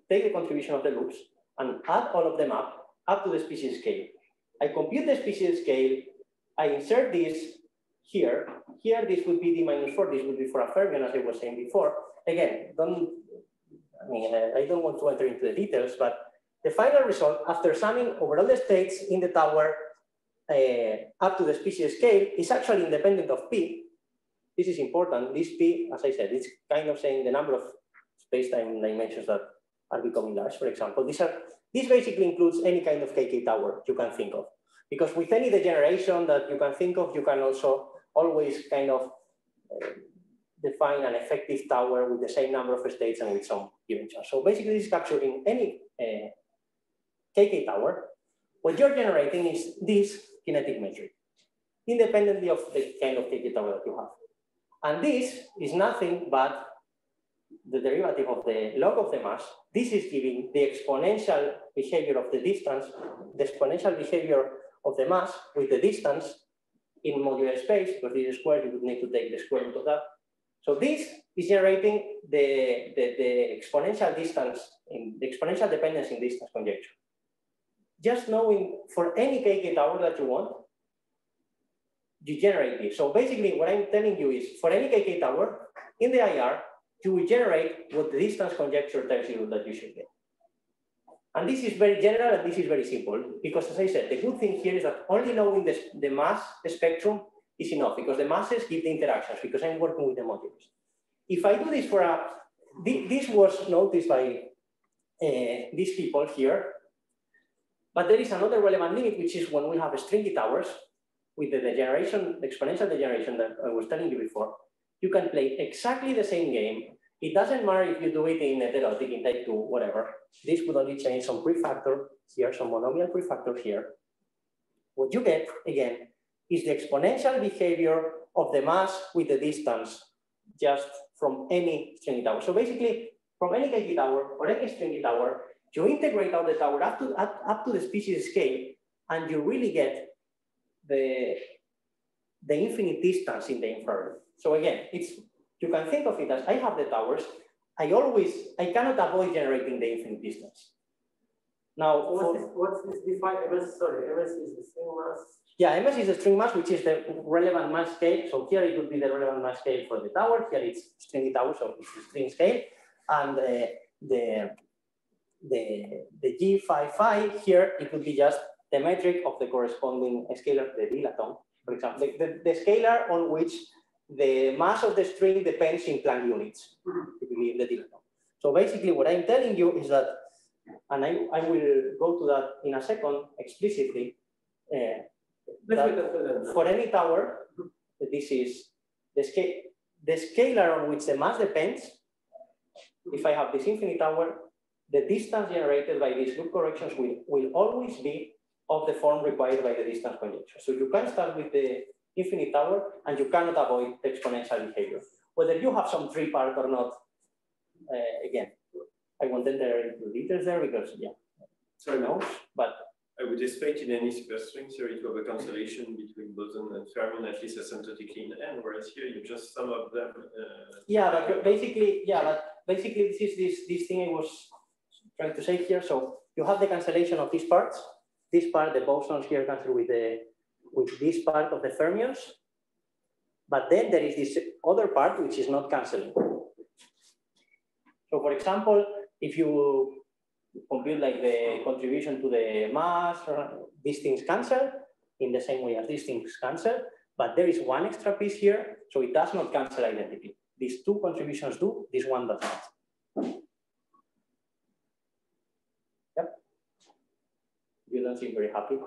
take the contribution of the loops and add all of them up to the species scale. I compute the species scale, I insert this here. Here, this would be d - 4, this would be for a fermion, as I was saying before. Again, I don't want to enter into the details, but the final result, after summing over all the states in the tower up to the species scale, is actually independent of P. This is important. This P, as I said, it's kind of saying the number of space-time dimensions that are becoming large, for example. This basically includes any kind of KK tower you can think of. Because with any degeneration that you can think of, you can also always kind of define an effective tower with the same number of states and with some given charge. So basically, this is capturing any KK tower. What you're generating is this kinetic metric, independently of the kind of KK tower that you have. And this is nothing but the derivative of the log of the mass. This is giving the exponential behavior of the distance, the exponential behavior of the mass with the distance in modular space, because this is squared, you would need to take the square root of that. So this is generating the exponential distance, the exponential dependence in distance conjecture. Just knowing for any KK tower that you want, you generate this. So basically what I'm telling you is for any KK tower, in the IR, you will generate what the distance conjecture tells you that you should get. And this is very general and this is very simple, because as I said, the good thing here is that only knowing the mass spectrum is enough, because the masses give the interactions, because I'm working with the modules. If I do this for this was noticed by these people here, but there is another relevant limit, which is when we have stringy towers with the degeneration, the exponential degeneration that I was telling you before, you can play exactly the same game. It doesn't matter if you do it in heterotic, in type 2, whatever. This would only change some prefactor here, some monomial prefactor here. What you get, again, is the exponential behavior of the mass with the distance just from any stringy tower. So basically, from any KT tower or any stringy tower, you integrate out the tower up to the species scale, and you really get the infinite distance in the infrared. So again, you can think of it as I have the towers. I cannot avoid generating the infinite distance. Now, what's this defined MS? Sorry, MS is the string mass. Yeah, MS is the string mass, which is the relevant mass scale. So here it would be the relevant mass scale for the tower. Here it's stringy tower, so it's the string scale. And the G phi here, it would be just the metric of the corresponding scalar, the dilaton, for example, the scalar on which the mass of the string depends in Planck units, typically in the dilaton. So basically what I'm telling you is that, and I will go to that in a second explicitly, for any tower, this is the scalar on which the mass depends. If I have this infinite tower, the distance generated by these loop corrections will always be of the form required by the distance conjecture. So you can start with the infinite tower and you cannot avoid the exponential behavior. Whether you have some tree part or not, again, I won't enter into details there because, yeah, sorry, no, but I would expect in any superstring theory to have a cancellation between boson and fermion, at least asymptotically in N, whereas here you just sum up them. Yeah, but basically, this is this thing I was trying to say here. So you have the cancellation of these parts. This part, the bosons here cancel with this part of the fermions. But then there is this other part which is not canceling. So for example, if you compute like the contribution to the mass, these things cancel in the same way as these things cancel, but there is one extra piece here, so it does not cancel identically. These two contributions do, this one does not. Yep. You don't seem very happy.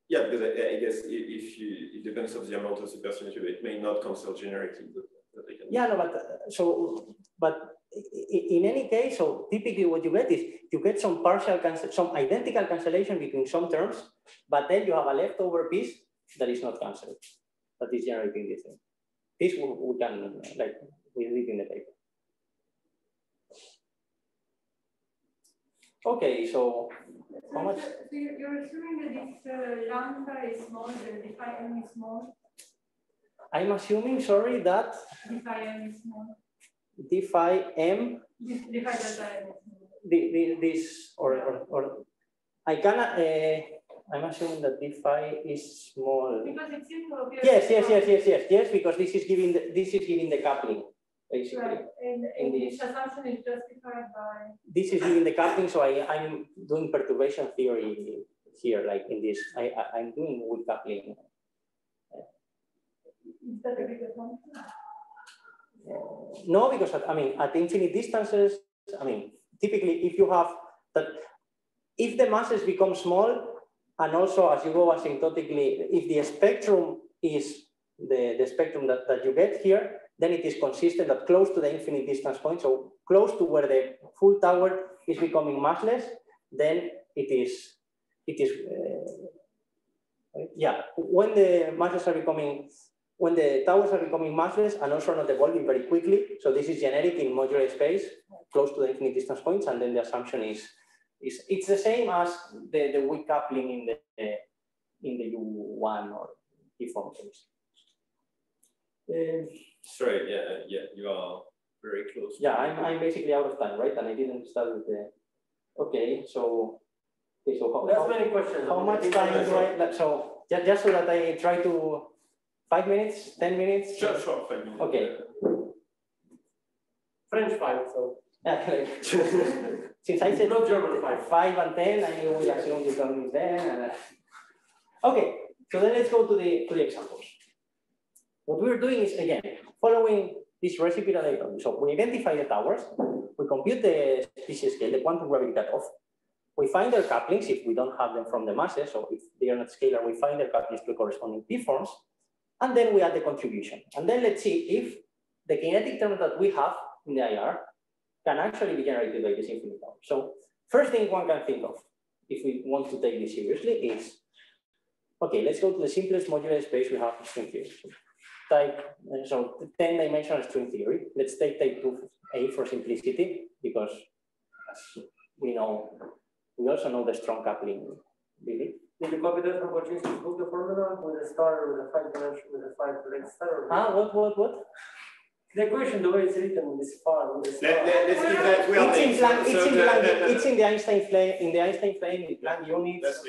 Yeah, because I guess it depends on the amount of superstring, it may not cancel generically. Yeah, no, but in any case, so typically what you get is you get some some identical cancellation between some terms, but then you have a leftover piece that is not cancelled, that is generating this thing. This we can, like, we read in the paper. Okay, so how much? So you're assuming that this lambda is small, the d phi m is small? I'm assuming, sorry, that D phi m is small. d phi m, D phi delta m is small. this, or I cannot, I'm assuming that d phi is small. Because it seems to appear. Yes, because this is giving the coupling, basically. Right. And this assumption is justified by. This is giving the coupling, so I'm doing perturbation theory here, like in this. I'm doing with coupling. Is that a big assumption? No, because at infinite distances, typically if you have that, if the masses become small, and also as you go asymptotically, if the spectrum is the spectrum that you get here, then it is consistent that close to the infinite distance point, so close to where the full tower is becoming massless, then it is when the masses are becoming, when the towers are becoming massless and also not evolving very quickly. So this is generic in modular space, close to the infinite distance points, and then the assumption is it's the same as the weak coupling in the U1 or T-form case. Sorry, yeah, you are very close. Yeah, I'm basically out of time, right? And I didn't start with the. Okay, so That's many questions. How much time do I? So just so that I try to 5 minutes, 10 minutes. Sure, 5 minutes. Okay. French 5, so. Okay. Since I said not German 5 and 10, I will assume you don't need 10. Okay, so then let's go to the examples. What we're doing is, again, following this recipe that I told you. So we identify the towers, we compute the species scale, the quantum gravity cutoff. We find their couplings if we don't have them from the masses, so if they are not scalar, we find their couplings to the corresponding P-forms, and then we add the contribution. And then let's see if the kinetic term that we have in the IR can actually be generated by this infinite tower. So first thing one can think of, if we want to take this seriously, is, okay, let's go to the simplest modular space we have in string theory. type, so 10-dimensional string theory. Let's take type 2A for simplicity, because as we know, we also know the strong coupling. Really. Did you copy that from what you book the formula with a star, with a 5 dimension, with a 5 star? What? The equation, the way it's written, is far with a star. Let's keep that weird thing. It's in the Einstein flame, in Planck units,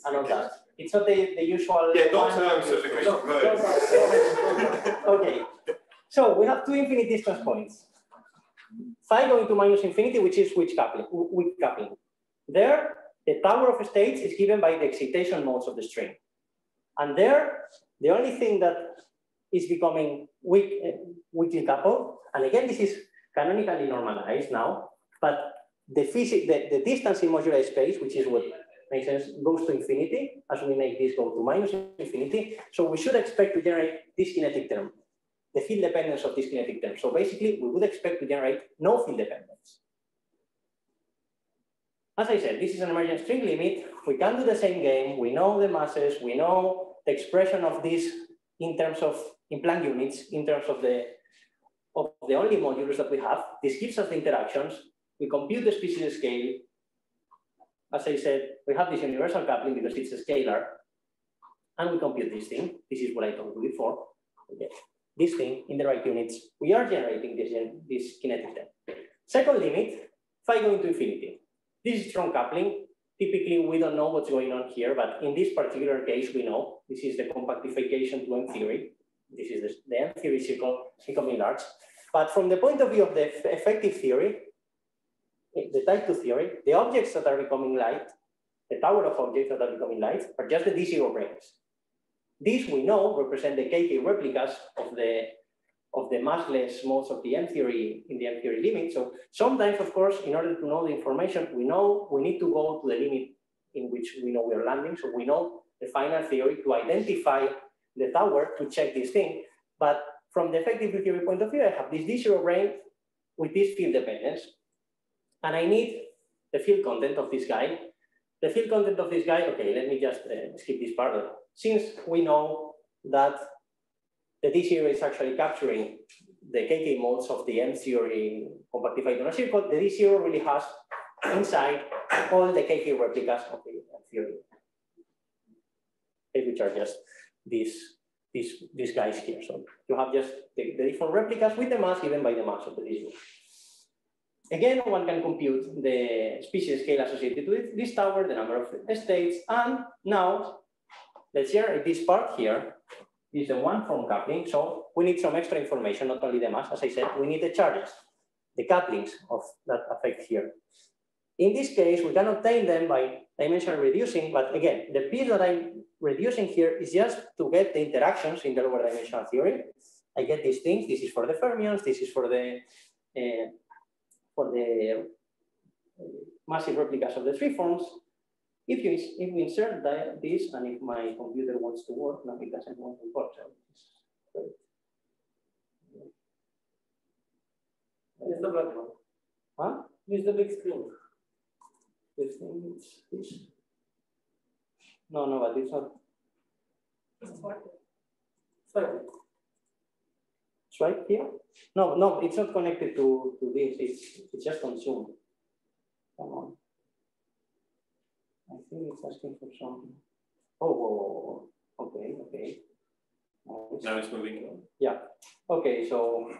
and all that. It's not the usual. Yeah, don't answer the question. Okay, so we have two infinite distance points. Phi going to minus infinity, which is weak coupling. There, the tower of states is given by the excitation modes of the string. And there, the only thing that is becoming weakly coupled, and again, this is canonically normalized now, but the distance in modular space, which is what makes sense, goes to infinity, as we make this go to minus infinity. So we should expect to generate this kinetic term, the field dependence of this kinetic term. So basically, we would expect to generate no field dependence. As I said, this is an emergent string limit. We can do the same game. We know the masses. We know the expression of this in terms of, in Planck units, in terms of the only modulus that we have. This gives us the interactions. We compute the species scale. As I said, we have this universal coupling because it's a scalar. And we compute this thing. This is what I told you before. Okay. This thing in the right units, we are generating this kinetic term. Second limit, phi going to infinity. This is strong coupling. Typically, we don't know what's going on here, but in this particular case, we know this is the compactification to M theory. This is the M theory circle becoming large. But from the point of view of the effective theory, the type 2 theory, the objects that are becoming light, the tower of objects that are becoming light, are just the D0 branes. These we know represent the KK replicas of the massless modes of the M theory in the M theory limit. So sometimes, of course, in order to know the information, we need to go to the limit in which we know we are landing. So we know the final theory to identify the tower to check this thing. But from the effective theory point of view, I have this D0 brane with this field dependence. And I need the field content of this guy. The field content of this guy, okay, let me just skip this part. Since we know that the D0 is actually capturing the KK modes of the M theory compactified on a circle, the D0 really has inside all the KK replicas of the M theory, which are just these guys here. So you have just the different replicas with the mass given by the mass of the D0. Again, one can compute the species scale associated with this tower, the number of states, and now let's share this part here. This is the one form coupling. So we need some extra information, not only the mass. As I said, we need the charges, the couplings of that effect here. In this case, we can obtain them by dimensional reducing, but again, the piece that I'm reducing here is just to get the interactions in the lower dimensional theory. I get these things. This is for the fermions. This is for the massive replicas of the three forms. If we insert this, and if my computer wants to work, no, it doesn't want to work. So Use the black one. Huh? Use the big screen. This thing is this. No, but it's not. Sorry. It's right here. No, it's not connected to this. It's just consumed. Come on. I think it's asking for something. Oh, okay. Nice. Now it's moving. Yeah. Okay, so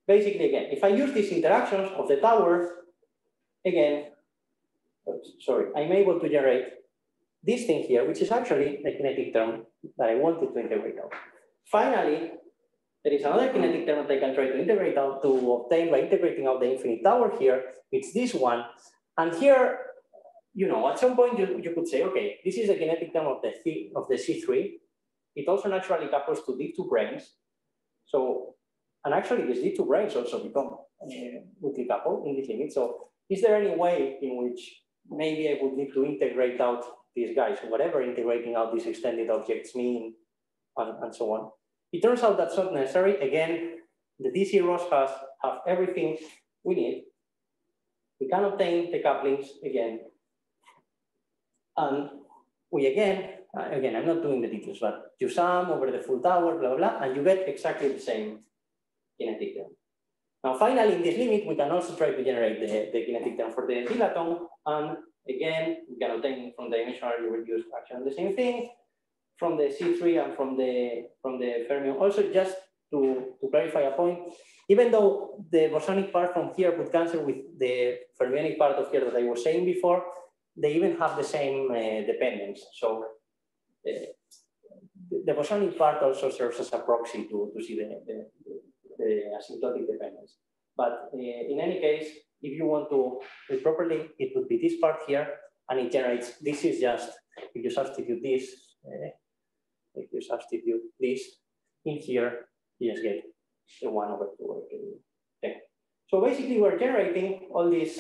basically, again, if I use these interactions of the tower, again, sorry, I'm able to generate this thing here, which is actually the kinetic term that I wanted to integrate out. Finally, there is another kinetic term that I can try to integrate out to obtain by integrating out the infinite tower here. It's this one. And here, you know, at some point you could say, okay, this is the kinetic term of the C3. It also naturally couples to D2 branes. So, and actually these D2 branes also become weakly coupled in this limit. So is there any way in which maybe I would need to integrate out these guys, whatever integrating out these extended objects mean, and so on? It turns out that's not necessary. Again, the D0s have everything we need. We can obtain the couplings again. And we again again, I'm not doing the details, but you sum over the full tower, blah, blah, blah, and you get exactly the same kinetic term. Now, finally, in this limit, we can also try to generate the kinetic term for the dilaton. And again, we can obtain from the dimensionally reduced fraction the same thing, from the C3 and from the fermion. Also, just to clarify a point, even though the bosonic part from here would cancel with the fermionic part of here that I was saying before, they even have the same dependence. So the bosonic part also serves as a proxy to see the asymptotic dependence. But in any case, if you want to do it properly, it would be this part here, and it generates, this is just, if you substitute this in here, you just get the 1 over 2 over 2. Okay. So basically we're generating all these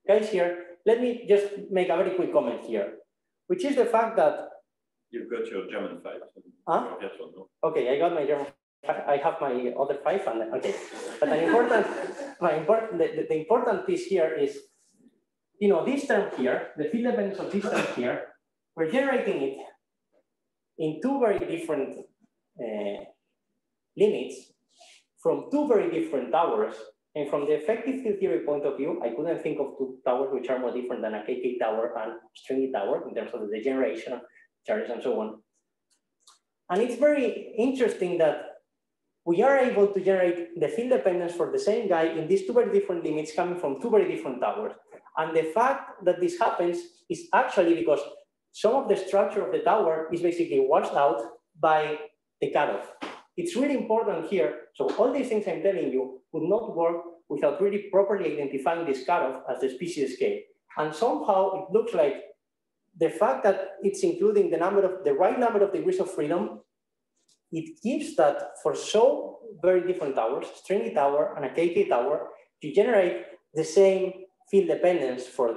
guys here. Let me just make a very quick comment here, which is the fact that you've got your German 5. Huh? Okay, I got my German 5. I have my other 5, and okay. But the important piece here is, you know, this term here, the field dependence of this term here, we're generating it in two very different limits from two very different towers. And from the effective field theory point of view, I couldn't think of two towers which are more different than a KK tower and stringy tower in terms of the generation, charges, and so on. And it's very interesting that we are able to generate the field dependence for the same guy in these two very different limits coming from two very different towers. And the fact that this happens is actually because some of the structure of the tower is basically washed out by the cutoff. It's really important here. So all these things I'm telling you would not work without really properly identifying this cutoff as the species scale. And somehow it looks like the fact that it's including the right number of degrees of freedom, it gives that for so very different towers, stringy tower and a KK tower, to generate the same field dependence for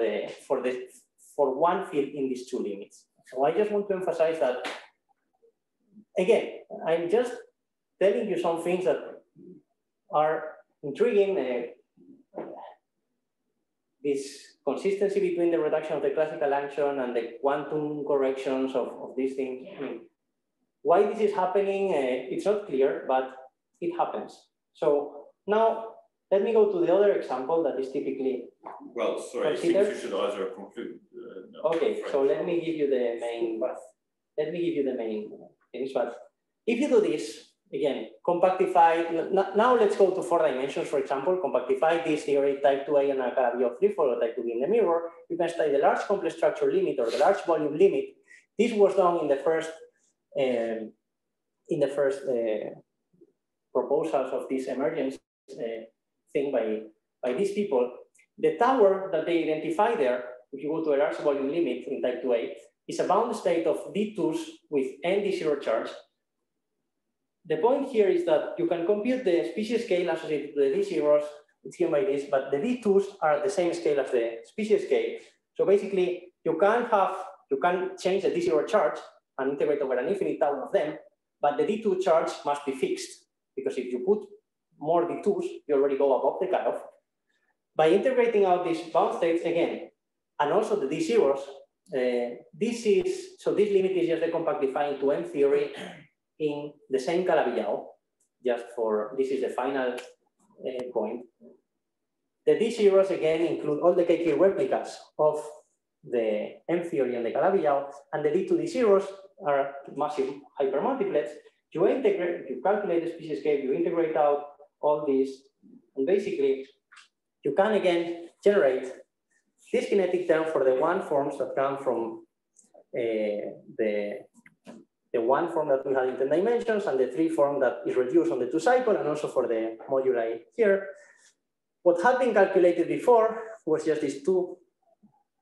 one field in these two limits. So I just want to emphasize that, again, I'm just telling you some things that are intriguing. This consistency between the reduction of the classical action and the quantum corrections of these things. I mean, why this is happening, it's not clear, but it happens. So now let me go to the other example that is typically well, sorry, considered. I think you should rather conclude. Okay, so let me give you the main. Things. But if you do this, again, compactify, now let's go to 4 dimensions, for example, compactify this theory, type 2A and a Calabi of 3 or type 2B in the mirror. You can study the large complex structure limit or the large volume limit. This was done in the first proposals of this emergence thing by these people. The tower that they identify there, if you go to a large volume limit in type 2A, is a bound state of D2s with ND0 charge. The point here is that you can compute the species scale associated to the D0s, it's given by this, but the D2s are the same scale as the species scale. So basically, you can change the D0 charge and integrate over an infinite tower of them, but the D2 charge must be fixed, because if you put more D2s, you already go above the cutoff. By integrating out these bound states again, and also the D0s, this limit is just decompactifying to M theory in the same Calabi-Yau, just for, this is the final point. The D0s again include all the KK replicas of the M theory and the Calabi-Yau, and the D2 D0s are massive hypermultiplets. You integrate, you calculate the species scale, you integrate out all these, and basically you can again generate this kinetic term for the one forms that come from the one form that we had in 10 dimensions and the 3 form that is reduced on the 2 cycle, and also for the moduli here. What had been calculated before was just these two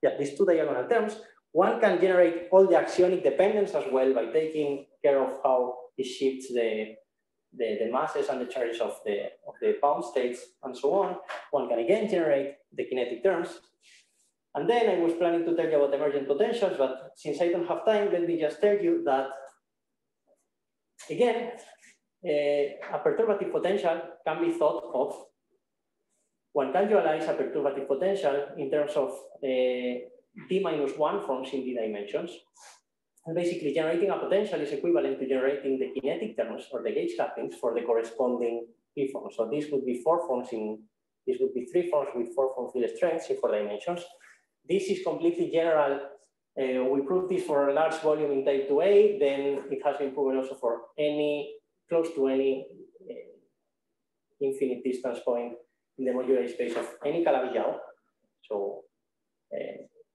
diagonal terms. One can generate all the axionic dependence as well by taking care of how it shifts the masses and the charges of the bound states and so on. One can again generate the kinetic terms. And then I was planning to tell you about emergent potentials, but since I don't have time, let me just tell you that, again, a perturbative potential can be thought of. One can visualize a perturbative potential in terms of D-1 forms in D dimensions. And basically, generating a potential is equivalent to generating the kinetic terms or the gauge couplings for the corresponding P forms. So this would be 4 forms this would be 3 forms with 4 form field strengths in 4 dimensions. This is completely general. We proved this for a large volume in type 2A, then it has been proven also for close to any infinite distance point in the modular space of any Calabi-Yau. So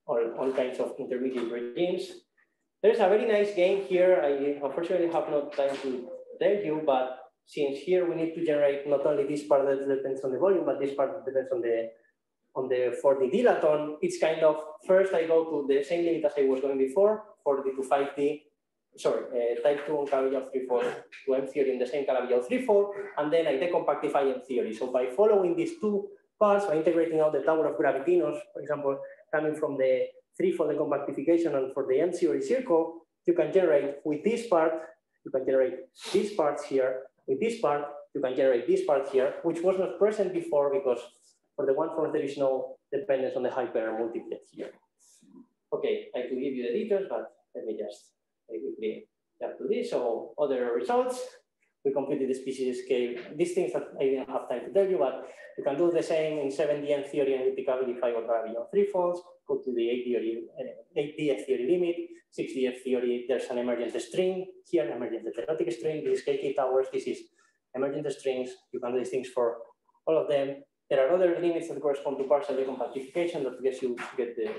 all kinds of intermediate regimes. There's a very nice game here. I unfortunately have no time to tell you, but since here we need to generate not only this part that depends on the volume, but this part that depends on the 4D dilaton, it's kind of, first I go to the same limit as I was going before, 4D to 5D, type 2 on Calabi-Yau 3-4 to M theory in the same Calabi-Yau 3-4, and then I decompactify M theory. So by following these two parts, by integrating out the tower of gravitinos, for example, coming from the 3-fold decompactification and for the M theory circle, you can generate with this part, you can generate these parts here, with this part, you can generate this part here, which was not present before because for the one form there is no dependence on the hyper multiplet here. Okay, I could give you the details, but let me just quickly jump to this. So other results, we computed the species scale. These things that I didn't have time to tell you, but you can do the same in 7D theory and with the Calabi-Yau or Calabi-Yau 3-folds, go to the 8D theory limit, 6D theory, there's an emergent string here, an emergent theoretic string, this is KK towers, this is emergent strings. You can do these things for all of them. There are other limits that correspond to partial decompactification that gets you get the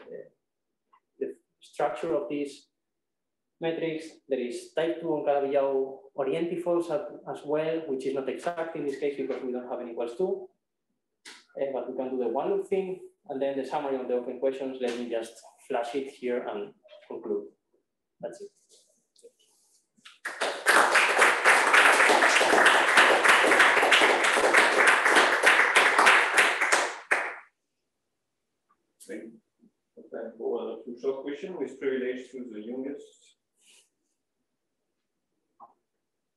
structure of these metrics. There is type 2 on Calabi-Yau orientifolds as well, which is not exact in this case because we don't have an equals to. But we can do the one loop thing. And then the summary of the open questions, let me just flash it here and conclude. That's it. Time for one or two short questions with privilege to the youngest.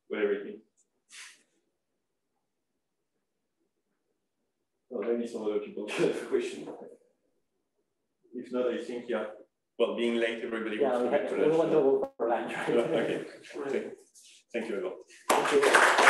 Whatever it is. Well, maybe some other people have a question. If not, I think, yeah. Well, being late, everybody wants to get to lunch. We want to go for lunch. Okay. Thank you a lot. Thank you.